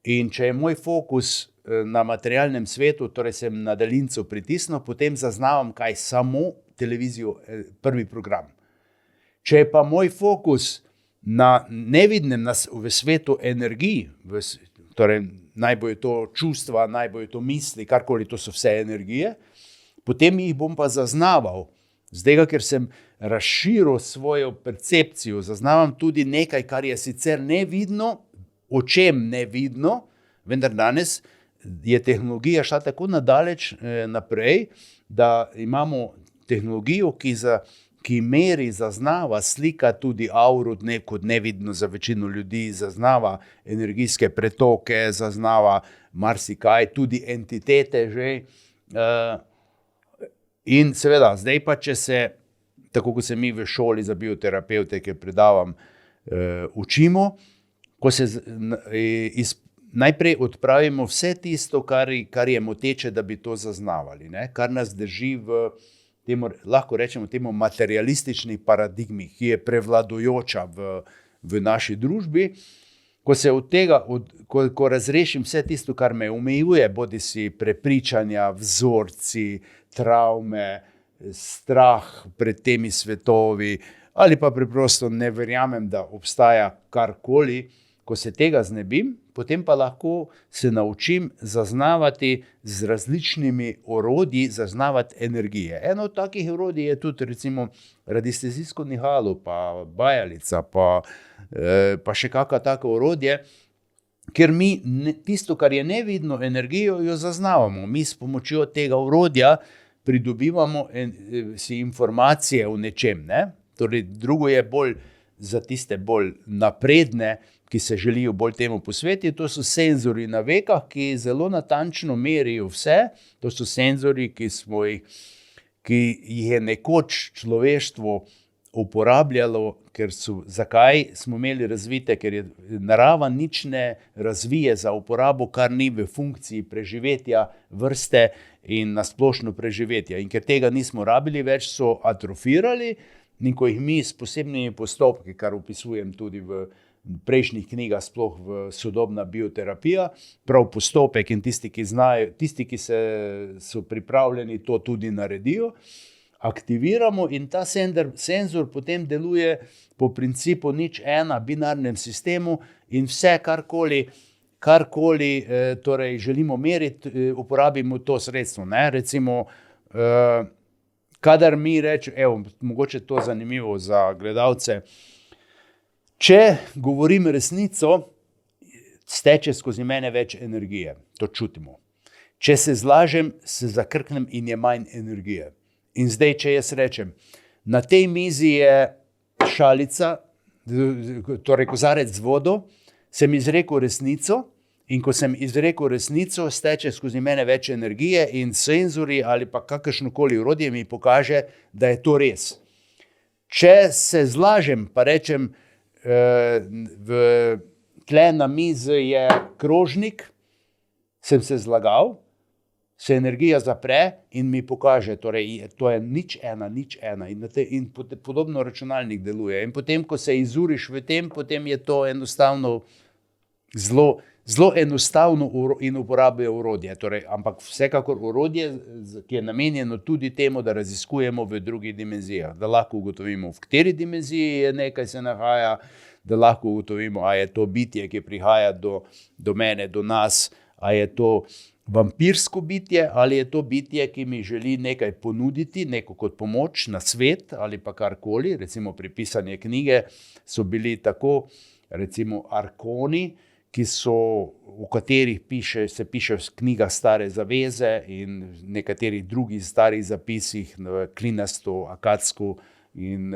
In če je moj fokus na materialnem svetu, torej sem na daljincu pritisnil, potem zaznavam kaj, samo televizijo, prvi program. Če je pa moj fokus na nevidnem, v svetu energij, torej naj bojo to čustva, naj bojo to misli, karkoli, to so vse energije, potem jih bom pa zaznaval, zdaj, ker sem razširil svojo percepcijo, zaznavam tudi nekaj, kar je sicer nevidno, očem nevidno, vendar danes je tehnologija šla tako nadaleč naprej, da imamo tehnologijo, ki meri, zaznava, slika tudi auro, kot nevidno za večino ljudi, zaznava energijske pretoke, zaznava marsikaj, tudi entitete že. In seveda, zdaj pa, če se, tako kot se mi v šoli za bioterapevte, ki predavam, učimo, ko se najprej odpravimo vse tisto, kar je moteče, da bi to zaznavali, ne? Kar nas drži v temu, lahko rečemo temu materialistični paradigmi, ki je prevladujoča v naši družbi, ko se od tega, ko razrešim vse tisto, kar me omejuje, bodi si prepričanja, vzorci, travme, strah pred temi svetovi, ali pa preprosto ne verjamem, da obstaja karkoli, ko se tega znebim, potem pa lahko se naučim zaznavati z različnimi orodji, zaznavati energije. Eno od takih orodij je tudi recimo radiestezijsko nihalo, pa bajalica, pa še kakšno tako orodje, ker mi tisto, kar je nevidno energijo, jo zaznavamo. Mi s pomočjo tega orodja pridobivamo si informacije o nečem, ne? Torej, drugo je bolj za tiste bolj napredne, ki se želijo bolj temu posvetiti, to so senzori na vekah, ki zelo natančno merijo vse. To so senzori, ki jih je nekoč človeštvo uporabljalo, zakaj smo imeli razvite, ker je narava nič ne razvije za uporabo, kar ni v funkciji preživetja vrste in nasplošno preživetja. In ker tega nismo rabili več, so atrofirali, in ko jih mi s posebnimi postopki, kar opisujem tudi v prejšnjih knjigah, sploh v sodobna bioterapija, prav postopek in tisti, ki znajo, tisti, ki so pripravljeni, to tudi naredijo, aktiviramo in ta senzor potem deluje po principu 0,1 binarnem sistemu in vse, karkoli torej želimo meriti, uporabimo to sredstvo. Ne? Recimo, kadar mi rečemo, mogoče to zanimivo za gledalce, če govorim resnico, steče skozi mene več energije, to čutimo. Če se zlažem, se zakrknem in je manj energije. In zdaj, če jaz rečem, na tej mizi je šalica, torej kozarec z vodo, sem izrekel resnico, in ko sem izrekel resnico, steče skozi mene več energije in senzori ali pa kakršnokoli orodje mi pokaže, da je to res. Če se zlažem, pa rečem, tle na mizi je krožnik, sem se zlagal, se energija zapre in mi pokaže, torej to je 0,1 in podobno računalnik deluje. In potem, ko se izuriš v tem, potem je to enostavno zelo enostavno in uporablja orodje. Torej, ampak vsekakor orodje, ki je namenjeno tudi temu, da raziskujemo v drugih dimenzijah, da lahko ugotovimo, v kateri dimenziji je nekaj se nahaja, da lahko ugotovimo, a je to bitje, ki prihaja do mene, do nas, a je to vampirsko bitje, ali je to bitje, ki mi želi nekaj ponuditi, neko kot pomoč na svet ali pa karkoli. Recimo pri pisanju knjige so bili tako, recimo arkoni, v katerih se piše knjiga Stare zaveze in nekaterih drugih starih zapisih, klinasto, akatsko in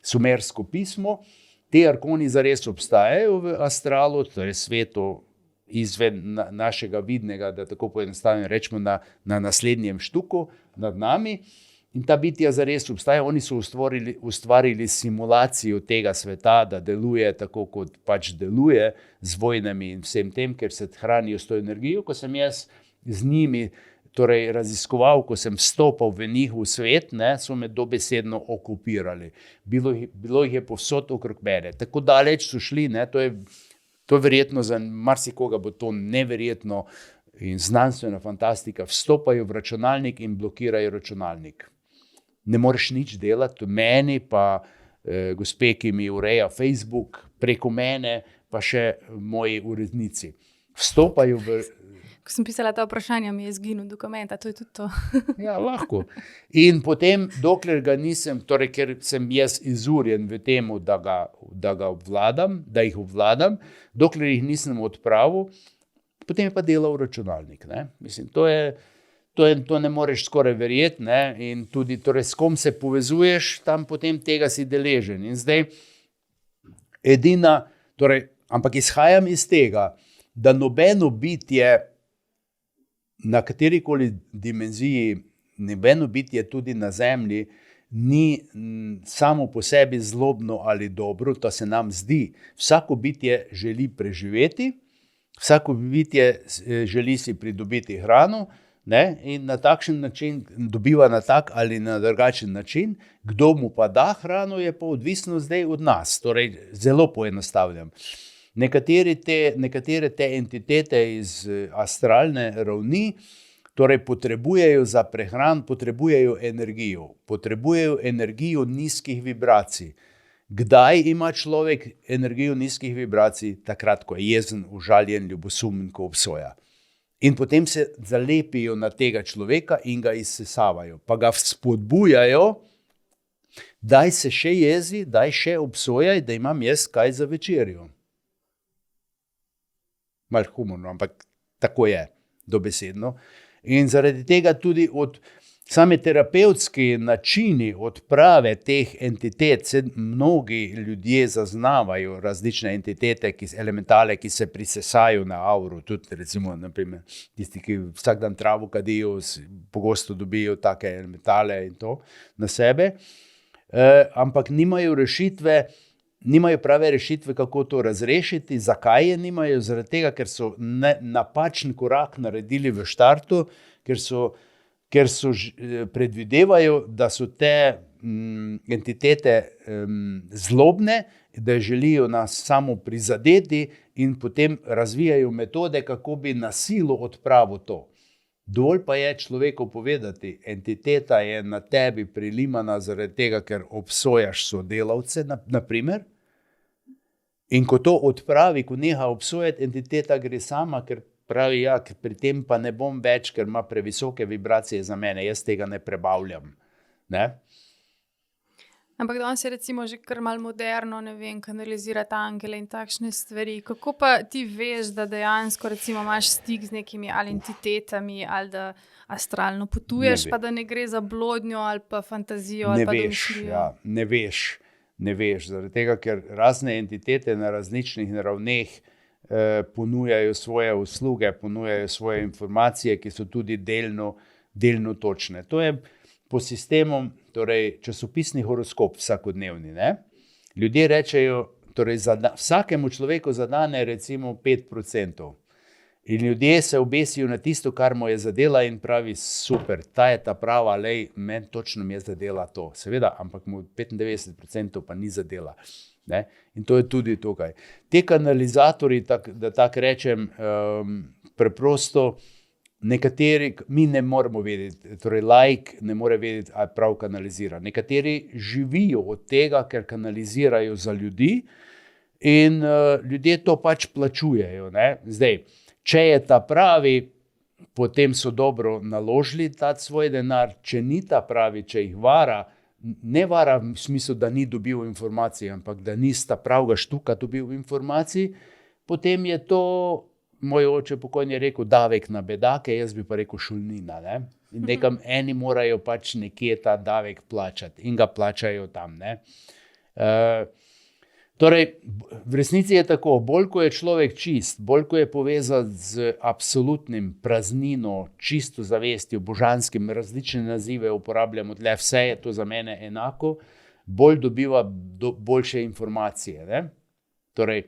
sumersko pismo. Te arkoni zares obstajajo v astralu, torej svetu izven našega vidnega, da tako poenostavim rečemo, na naslednjem štuku nad nami. In ta bitja zares obstaja, oni so ustvarili simulacijo tega sveta, da deluje tako, kot pač deluje, z vojnami in vsem tem, ker se hranijo s to energijo. Ko sem jaz z njimi torej raziskoval, ko sem vstopal v njihov svet, so me dobesedno okupirali. Bilo jih je povsod okrog mene. Tako daleč so šli, to je verjetno za marsikoga bo to neverjetno in znanstvena fantastika. Vstopajo v računalnik in blokirajo računalnik. Ne moreš nič delati, meni pa gospe, ki mi ureja Facebook, preko mene pa še moji urednici. Vstopajo v... Ko sem pisala ta vprašanja, mi je izginil dokumenta, to je tudi to. Ja, lahko. In potem, dokler ga nisem, torej ker sem jaz izurjen v temu, da ga obvladam, da jih obvladam, dokler jih nisem odpravil, potem je pa delal računalnik. Mislim, to ne moreš skoraj verjeti, in tudi torej, s kom se povezuješ, tam potem tega si deležen. In zdaj ampak izhajam iz tega, da nobeno bitje na katerikoli dimenziji, nobeno bitje tudi na Zemlji ni samo po sebi zlobno ali dobro, to se nam zdi. Vsako bitje želi preživeti, vsako bitje želi si pridobiti hrano, in na takšen način dobiva na tak ali na drugačen način. Kdo mu pa da hrano, je pa odvisno zdaj od nas. Torej, zelo poenostavljam. Nekatere te entitete iz astralne ravni torej potrebujejo za prehran, potrebujejo energijo nizkih vibracij. Kdaj ima človek energijo nizkih vibracij? Takrat, ko je jezen, užaljen, ljubosumen, ko obsoja. In potem se zalepijo na tega človeka in ga izsesavajo, pa ga spodbujajo, daj se še jezi, daj še obsojaj, da imam jaz kaj za večerjo. Malo humorno, ampak tako je, dobesedno. In zaradi tega tudi od same terapevtski načini odprave teh entitet, se mnogi ljudje zaznavajo različne entitete, elementale, ki se prisesajo na auro, tudi recimo, naprimer, tisti, ki vsak dan travo kadijo, pogosto dobijo take elementale in to na sebe, ampak nimajo prave rešitve, kako to razrešiti. Zakaj je nimajo? Zaradi tega, ker so napačen korak naredili v štartu, ker so predvidevajo, da so te entitete zlobne, da želijo nas samo prizadeti in potem razvijajo metode, kako bi na silo odpravil to. Dovolj pa je človeku povedati, entiteta je na tebi prilimana zaradi tega, ker obsojaš sodelavce, naprimer. In ko to odpravi, ko neha obsojati, entiteta gre sama, ker pravi, ja, pri tem pa ne bom več, ker ima previsoke vibracije za mene, jaz tega ne prebavljam. Ne? Ampak danes je recimo že kar malo moderno, ne vem, kanalizirati angele in takšne stvari. Kako pa ti veš, da dejansko recimo imaš stik z nekimi ali entitetami, ali da astralno potuješ, pa da ne gre za blodnjo ali pa fantazijo ali pa domišljijo? Ne veš, zaradi tega, ker razne entitete na različnih ravneh ponujajo svoje usluge, ponujajo svoje informacije, ki so tudi delno točne. To je po sistemu, torej časopisni horoskop vsakodnevni. Ne? Ljudje rečejo, torej vsakemu človeku zadane recimo 5%. In ljudje se obesijo na tisto, kar mu je zadela in pravi, super, ta je ta prava, lej, meni točno mi je zadela to. Seveda, ampak mu 95% pa ni zadela. Ne? In to je tudi tukaj. Te kanalizatorji, da tako rečem, preprosto nekateri, mi ne moremo vedeti, torej laik ne more vedeti, ali prav kanalizira. Nekateri živijo od tega, ker kanalizirajo za ljudi in ljudje to pač plačujejo. Ne? Zdaj, če je ta pravi, potem so dobro naložili ta svoj denar, če ni ta pravi, če jih vara, ne vara v smislu, da ni dobil informacij, ampak da nista pravega štuka dobil informacij, potem je to, moj oče pokojni je rekel, davek na bedake, jaz bi pa rekel šolnina. Ne? In nekam eni morajo pač nekje ta davek plačati in ga plačajo tam. Ne? Torej, v resnici je tako, bolj ko je človek čist, bolj ko je povezan z absolutnim praznino, čisto zavestjo, božanskim, različne nazive uporabljamo, tle vse je to za mene enako, bolj dobiva boljše informacije. Ne? Torej,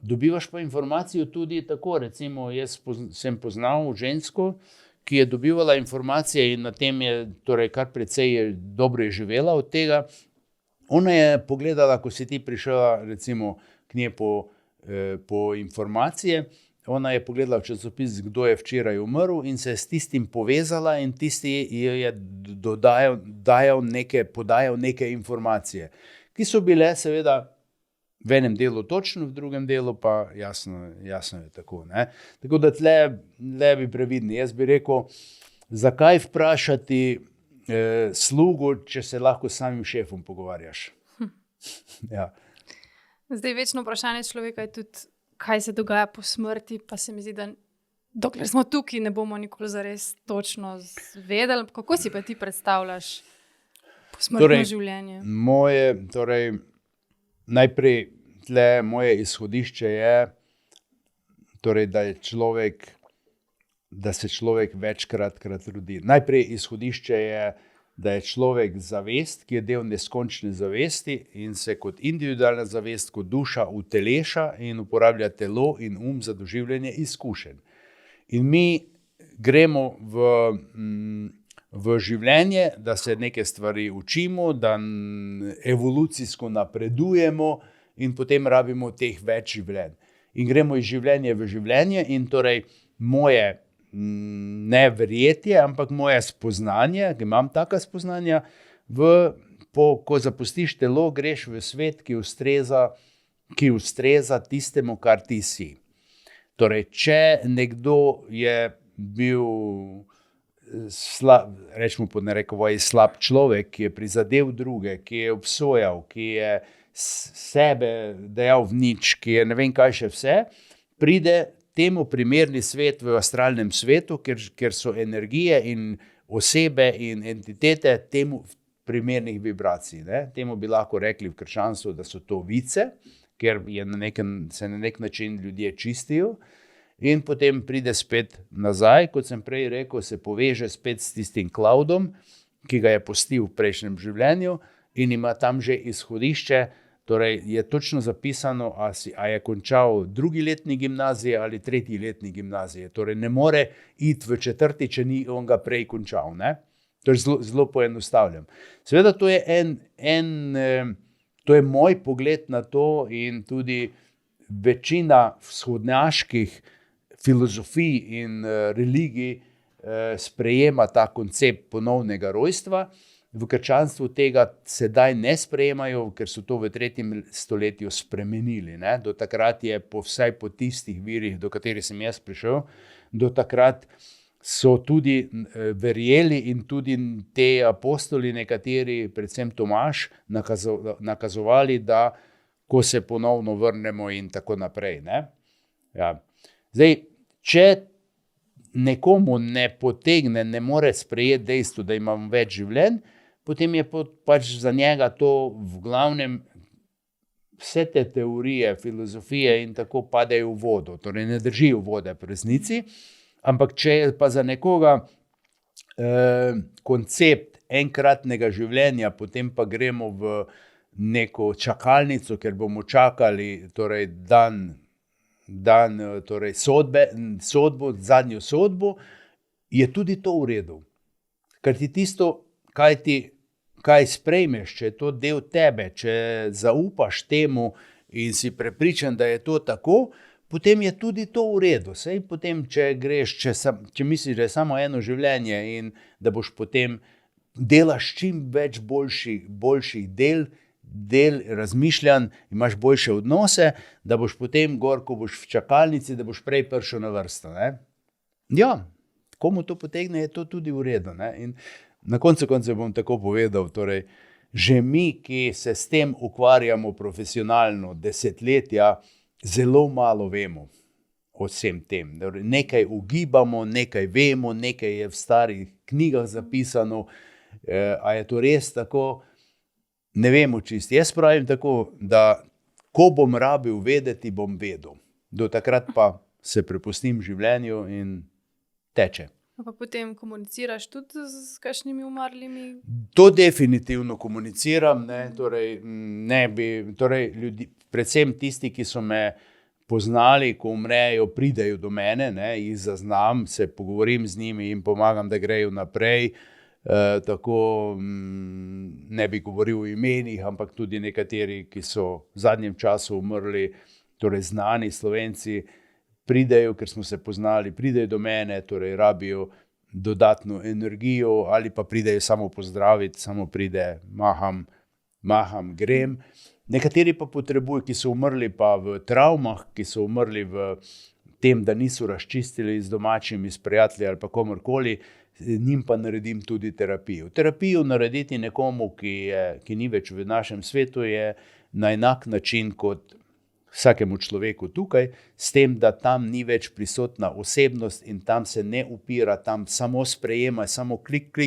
dobivaš pa informacijo tudi tako, recimo jaz sem poznal žensko, ki je dobivala informacije in na tem je torej kar precej dobro je živela od tega. Ona je pogledala, ko si ti prišla recimo k njej po informacije, ona je pogledala v časopis, kdo je včeraj umrl in se s tistim povezala in tisti je podajal neke informacije, ki so bile seveda v enem delu točno, v drugem delu pa jasno je tako. Ne? Tako da tle bi previdni. Jaz bi rekel, zakaj vprašati slugo, če se lahko s samim šefom pogovarjaš. Ja. Zdaj, večno vprašanje človeka je tudi, kaj se dogaja po smrti, pa se mi zdi, da dokler smo tukaj, ne bomo nikoli zares točno vedeli. Kako si pa ti predstavljaš posmrtno življenje? Najprej tle moje izhodišče je, torej, da se človek večkrat rodi. Najprej izhodišče je, da je človek zavest, ki je del neskončne zavesti in se kot individualna zavest, kot duša uteleša in uporablja telo in za doživljanje izkušenj. In mi gremo v življenje, da se neke stvari učimo, da evolucijsko napredujemo in potem rabimo teh več življenj. In gremo iz življenja v življenje in torej moje ne verjetje, ampak moje spoznanje, ki imam taka spoznanja, ko zapustiš telo, greš v svet, ki ustreza tistemu, kar ti si. Torej, če nekdo je bil rečemo pod narekovaji slab človek, ki je prizadel druge, ki je obsojal, ki je sebe dejal v nič, ki je ne vem kaj še vse, pride temu primerni svet v astralnem svetu, ker so energije in osebe in entitete temu primernih vibracij. Ne? Temu bi lahko rekli v krščanstvu, da so to vice, ker se na nek način ljudje čistijo. In potem pride spet nazaj, kot sem prej rekel, se poveže spet s tistim cloudom, ki ga je pustil v prejšnjem življenju in ima tam že izhodišče, torej je točno zapisano, a je končal 2. letni gimnazije ali 3. letni gimnazije. Torej ne more iti v 4., če ni on ga prej končal. Ne? Torej zelo poenostavljam. Seveda to je to je moj pogled na to in tudi večina vzhodnjaških filozofij in religij sprejema ta koncept ponovnega rojstva. V krščanstvu tega sedaj ne sprejemajo, ker so to v 3. stoletju spremenili. Ne? Do takrat je vsaj po tistih virih, do katerih sem jaz prišel, do takrat so tudi verjeli in tudi te apostoli, nekateri, predvsem Tomaž, nakazovali, da ko se ponovno vrnemo in tako naprej. Ne? Ja. Zdaj, če nekomu ne potegne, ne more sprejeti dejstvo, da imam več življenj, potem je pač za njega to v glavnem vse te teorije, filozofije in tako padejo v vodo. Torej ne držijo vode v resnici, ampak če je pa za nekoga koncept enkratnega življenja, potem pa gremo v neko čakalnico, ker bomo čakali torej torej zadnjo sodbo, je tudi to v redu. Ker ti tisto, kaj sprejmeš, če je to del tebe, če zaupaš temu in si prepričan, da je to tako, potem je tudi to v redu. Sej potem, če misliš, da je samo eno življenje in da boš potem delaš čim več boljših del razmišljanj, imaš boljše odnose, da boš potem gor, ko boš v čakalnici, da boš prej prišel na vrsto. Ne? Ja, komu to potegne, je to tudi v redu. Ne? In na koncu bom tako povedal, torej, že mi, ki se s tem ukvarjamo profesionalno desetletja, zelo malo vemo o vsem tem. Nekaj ugibamo, nekaj vemo, nekaj je v starih knjigah zapisano, a je to res tako? Ne vemo čisto. Jaz pravim tako, da ko bom rabil vedeti, bom vedel. Do takrat pa se prepustim življenju in teče. Pa potem komuniciraš tudi s kakšnimi umrlimi? To definitivno komuniciram. Ljudi, predvsem tisti, ki so me poznali, ko umrejo, pridejo do mene, jih zaznam, se pogovorim z njimi in pomagam, da grejo naprej. Tako ne bi govoril o imenih, ampak tudi nekateri, ki so v zadnjem času umrli, torej znani Slovenci, pridejo, ker smo se poznali, pridejo do mene, torej rabijo dodatno energijo ali pa pridejo samo pozdraviti, samo pride, maham, grem. Nekateri pa potrebujo, ki so umrli pa v travmah, ki so umrli v tem, da niso razčistili z domačimi, s prijatelji ali pa komorkoli, njim pa naredim tudi terapijo. Terapijo narediti nekomu, ki ni več v našem svetu, je na enak način kot vsakemu človeku tukaj, s tem, da tam ni več prisotna osebnost in tam se ne upira, tam samo sprejema, samo klik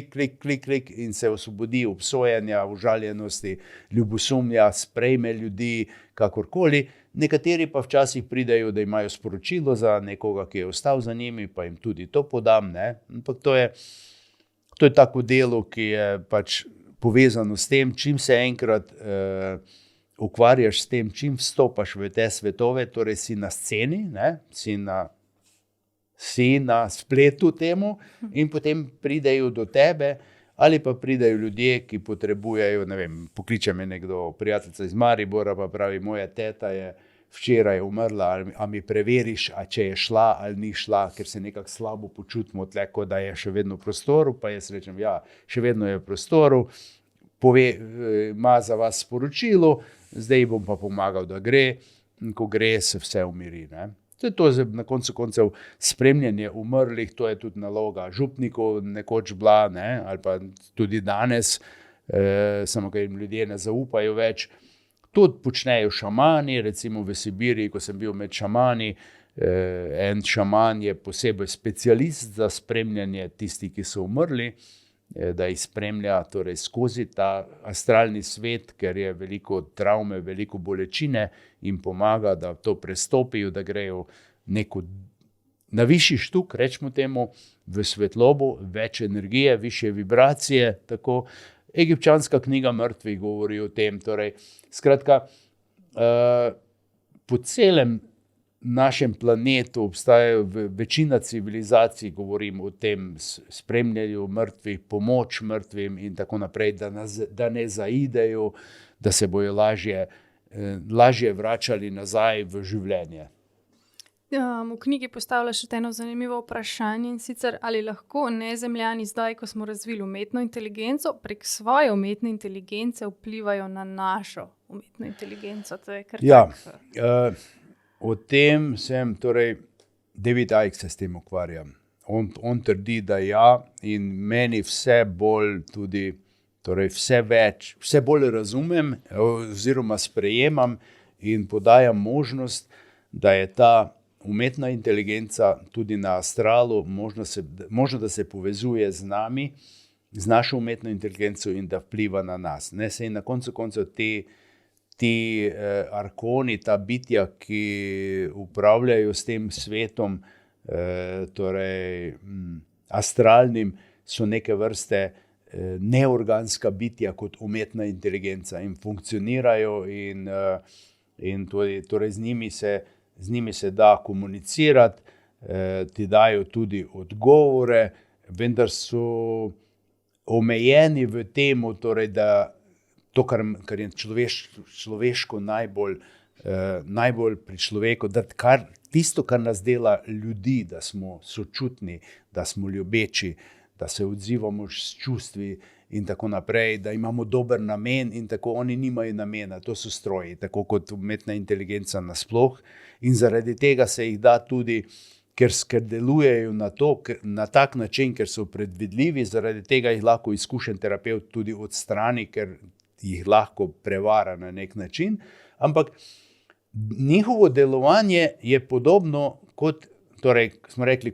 in se osvobodi obsojanja, užaljenosti, ljubosumja, sprejme ljudi, kakorkoli. Nekateri pa včasih pridejo, da imajo sporočilo za nekoga, ki je ostal za njimi, pa jim tudi to podam. Ne? Ampak to je tako delo, ki je pač povezano s tem, čim se enkrat ukvarjaš s tem, čim vstopaš v te svetove, torej si na sceni, ne? Si na spletu temu in potem pridejo do tebe ali pa pridejo ljudje, ki potrebujejo, ne vem, pokliče me nekdo, prijateljica iz Maribora, pa pravi, moja teta je včeraj umrla, a mi preveriš, a če je šla ali ni šla, ker se nekako slabo počutimo tleko, da je še vedno v prostoru, pa jaz rečem, ja, še vedno je v prostoru, ima za vas sporočilo, zdaj bom pa pomagal, da gre, in ko gre, se vse umiri, ne. To je na koncu koncev spremljanje umrlih, to je tudi naloga župnikov nekoč bila, ne, ali pa tudi danes, samo ker jim ljudje ne zaupajo več. To počnejo šamani, recimo v Sibiriji, ko sem bil med šamani, en šaman je posebej specialist za spremljanje tistih, ki so umrli, da jih spremlja torej skozi ta astralni svet, ker je veliko travme, veliko bolečine in pomaga, da to prestopijo, da grejo neko na višji štuk, rečemo temu, v svetlobo, več energije, višje vibracije, tako. Egipčanska knjiga mrtvih govori o tem, torej, skratka, po celem našem planetu obstajajo večina civilizacij, govorim o tem spremljanju mrtvih, pomoč mrtvim in tako naprej, da ne zaidejo, da se bojo lažje vračali nazaj v življenje. V knjigi postavljaš eno zanimivo vprašanje, in sicer, ali lahko nezemljani zdaj, ko smo razvili umetno inteligenco, prek svoje umetne inteligence vplivajo na našo umetno inteligenco? To je kar tak. O tem torej David Icke se s tem ukvarja. On trdi, da ja, in meni vse bolj tudi, torej vse bolj razumem oziroma sprejemam in podajam možnost, da je ta umetna inteligenca tudi na astralu, možno da se povezuje z nami, z našo umetno inteligenco in da vpliva na nas. Ne, sej na koncu koncev ti arkoni, ta bitja, ki upravljajo s tem svetom, torej astralnim, so neke vrste neorganska bitja kot umetna inteligenca in funkcionirajo in torej z njimi se da komunicirati, ti dajo tudi odgovore, vendar so omejeni v tem, torej, da to, kar je človeško najbolj pri človeku, da tisto, kar nas dela ljudi, da smo sočutni, da smo ljubeči, da se odzivamo s čustvi in tako naprej, da imamo dober namen in tako, oni nimajo namena, to so stroji, tako kot umetna inteligenca nasploh, in zaradi tega se jih da tudi, ker delujejo na tak način, ker so predvidljivi, zaradi tega jih lahko izkušen terapevt tudi odstrani, ker jih lahko prevara na nek način, ampak njihovo delovanje je podobno kot, torej, smo rekli,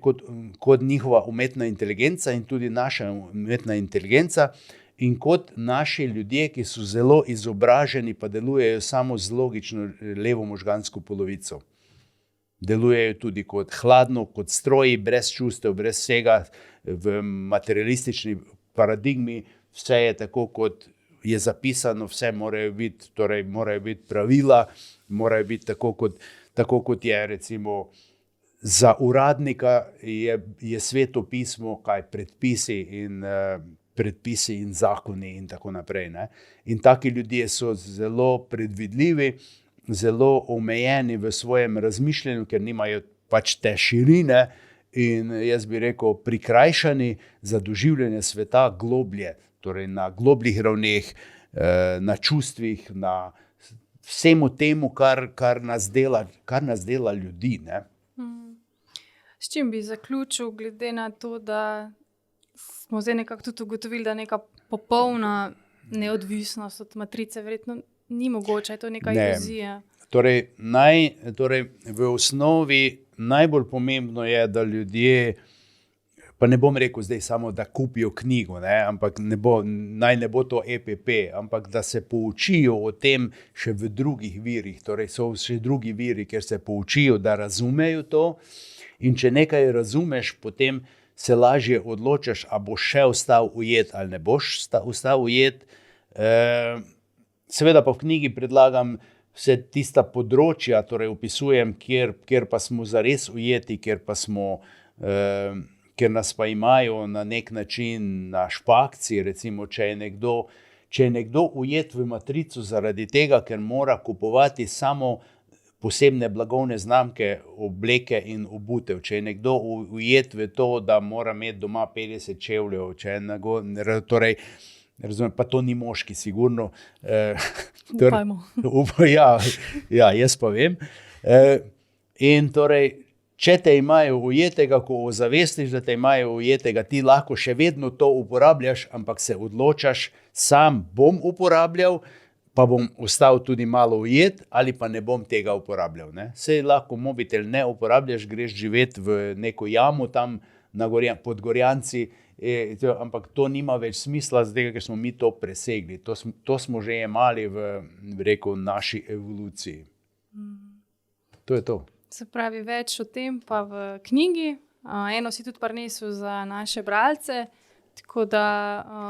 kot njihova umetna inteligenca in tudi naša umetna inteligenca in kot naši ljudje, ki so zelo izobraženi, pa delujejo samo z logično levo možgansko polovico. Delujejo tudi kot hladno, kot stroji, brez čustev, brez vsega, v materialistični paradigmi, vse je tako, kot je zapisano, vse morajo biti pravila, morajo biti tako, kot je recimo za uradnika je sveto pismo, predpisi in zakoni in tako naprej, ne. In taki ljudje so zelo predvidljivi, zelo omejeni v svojem razmišljanju, ker nimajo pač te širine in jaz bi rekel prikrajšani za doživljanje sveta globlje, torej na globljih ravneh, na čustvih, na vsemu temu, kar nas dela ljudi, ne. S čim bi zaključil, glede na to, da smo zdaj nekako tudi ugotovili, da neka popolna neodvisnost od matrice verjetno ni mogoče, je to neka iluzija? Torej, v osnovi najbolj pomembno je, da ljudje, pa ne bom rekel zdaj samo, da kupijo knjigo, ne, ampak naj ne bo to EPP, ampak da se poučijo o tem še v drugih virih, torej so še drugi viri, kjer se poučijo, da razumejo to, in če nekaj razumeš, potem se lažje odločaš, a boš še ostal ujet ali ne boš ostal ujet. Seveda pa v knjigi predlagam vse tista področja, torej opisujem, kjer pa smo zares ujeti, kjer ker nas pa imajo na nek način na špakci, recimo, če je nekdo ujet v matrico zaradi tega, ker mora kupovati samo posebne blagovne znamke, obleke in obutev. Če je nekdo ujet v to, da mora imeti doma 50 čevljev, torej, razumem, pa to ni moški, sigurno. Upajmo. Ja, jaz pa vem. In torej, če te imajo ujetega, ko ozavestiš, da te imajo ujetega, ti lahko še vedno to uporabljaš, ampak se odločaš, sam bom uporabljal, pa bom ostal tudi malo ujet, ali pa ne bom tega uporabljal. Ne? Sej lahko mobitel ne uporabljaš, greš živeti v neko jamo tam pod Gorjanci, ampak to nima več smisla, zdaj, ker smo mi to presegli. To smo že imeli v naši evoluciji. To je to. Se pravi, več o tem pa v knjigi. Eno si tudi prinesel za naše bralce, tako da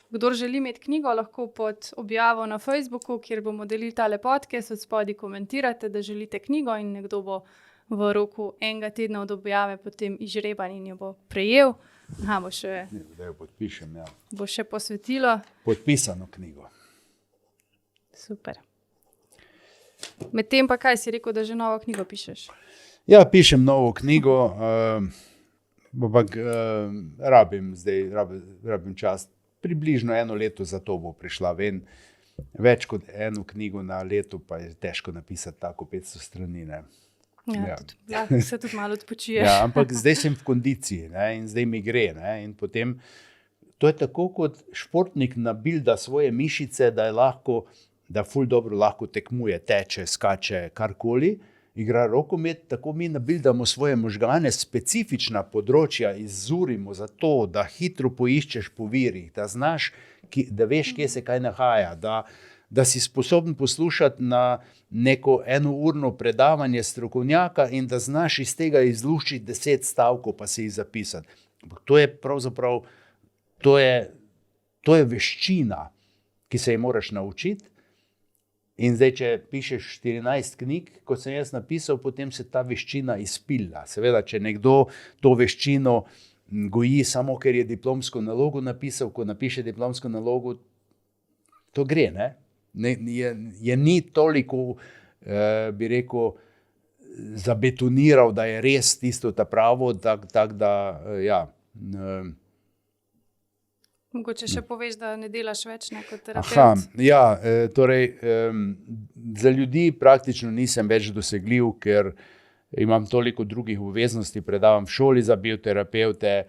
kdor želi imeti knjigo, lahko pod objavo na Facebooku, kjer bomo delili tale podcast, od spodaj komentirate, da želite knjigo in nekdo bo v roku 1 tedna od objave potem izžreban in jo bo prejel. Bo še, da jo podpišem, ja. Bo še posvetilo. Podpisano knjigo. Super. Medtem pa kaj si rekel, da že novo knjigo pišeš? Ja, pišem novo knjigo, ampak rabim čas. Približno 1 leto za to bo prišla ven. Več kot 1 knjigo na leto pa je težko napisati tako 500 strani. Ne? Lahko se tudi malo odpočiješ. Ja, ampak zdaj sem v kondiciji, ne? In zdaj mi gre. Ne? In potem, to je tako kot športnik nabilda svoje mišice, da ful dobro lahko tekmuje, teče, skače, karkoli, igra rokomet, tako mi nabildamo svoje možgane, specifična področja izzurimo za to, da hitro poiščeš po virih, da znaš, da veš, kje se kaj nahaja, da si sposoben poslušati na neko 1-urno predavanje strokovnjaka in da znaš iz tega izluščiti 10 stavkov, pa si jih zapisati. To je pravzaprav, to je veščina, ki se ji moraš naučiti. In zdaj, če pišeš 14 knjig, kot sem jaz napisal, potem se ta veščina izpilja. Seveda, če nekdo to veščino goji samo, ker je diplomsko nalogo napisal, ko napiše diplomsko nalogo, to gre, ne? Je ni toliko, bi rekel, zabetoniral, da je res tisto ta pravo, tak da, ja. Mogoče še poveš, da ne delaš več kot terapevt. Torej, za ljudi praktično nisem več dosegljiv, ker imam toliko drugih obveznosti, predavam v šoli za bioterapevte,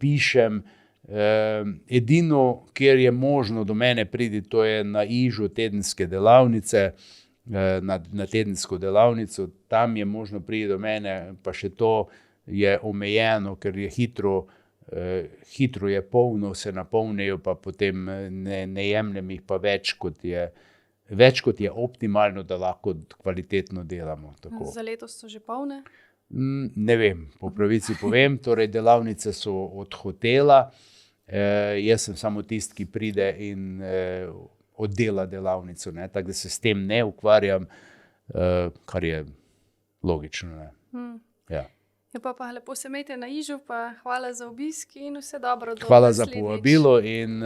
pišem. Edino, kjer je možno do mene priti, to je na Ižu tedenske delavnice, na tedensko delavnico, tam je možno priti do mene, pa še to je omejeno, ker je hitro je polno, se napolnijo, pa potem ne jemljem jih pa več kot je optimalno, da lahko kvalitetno delamo. Tako. Za letos so že polne? Ne vem, po pravici povem, torej delavnice so od hotela, jaz sem samo tisti, ki pride in oddela delavnico, ne? Tako da se s tem ne ukvarjam, kar je logično. Ne? Ja. Ja, pa lepo se imejte na Ižu, pa hvala za obisk in vse dobro. Hvala za povabilo in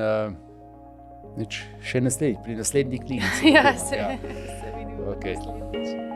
še pri naslednji knjigi. Se vidimo. Okay. Naslednjič.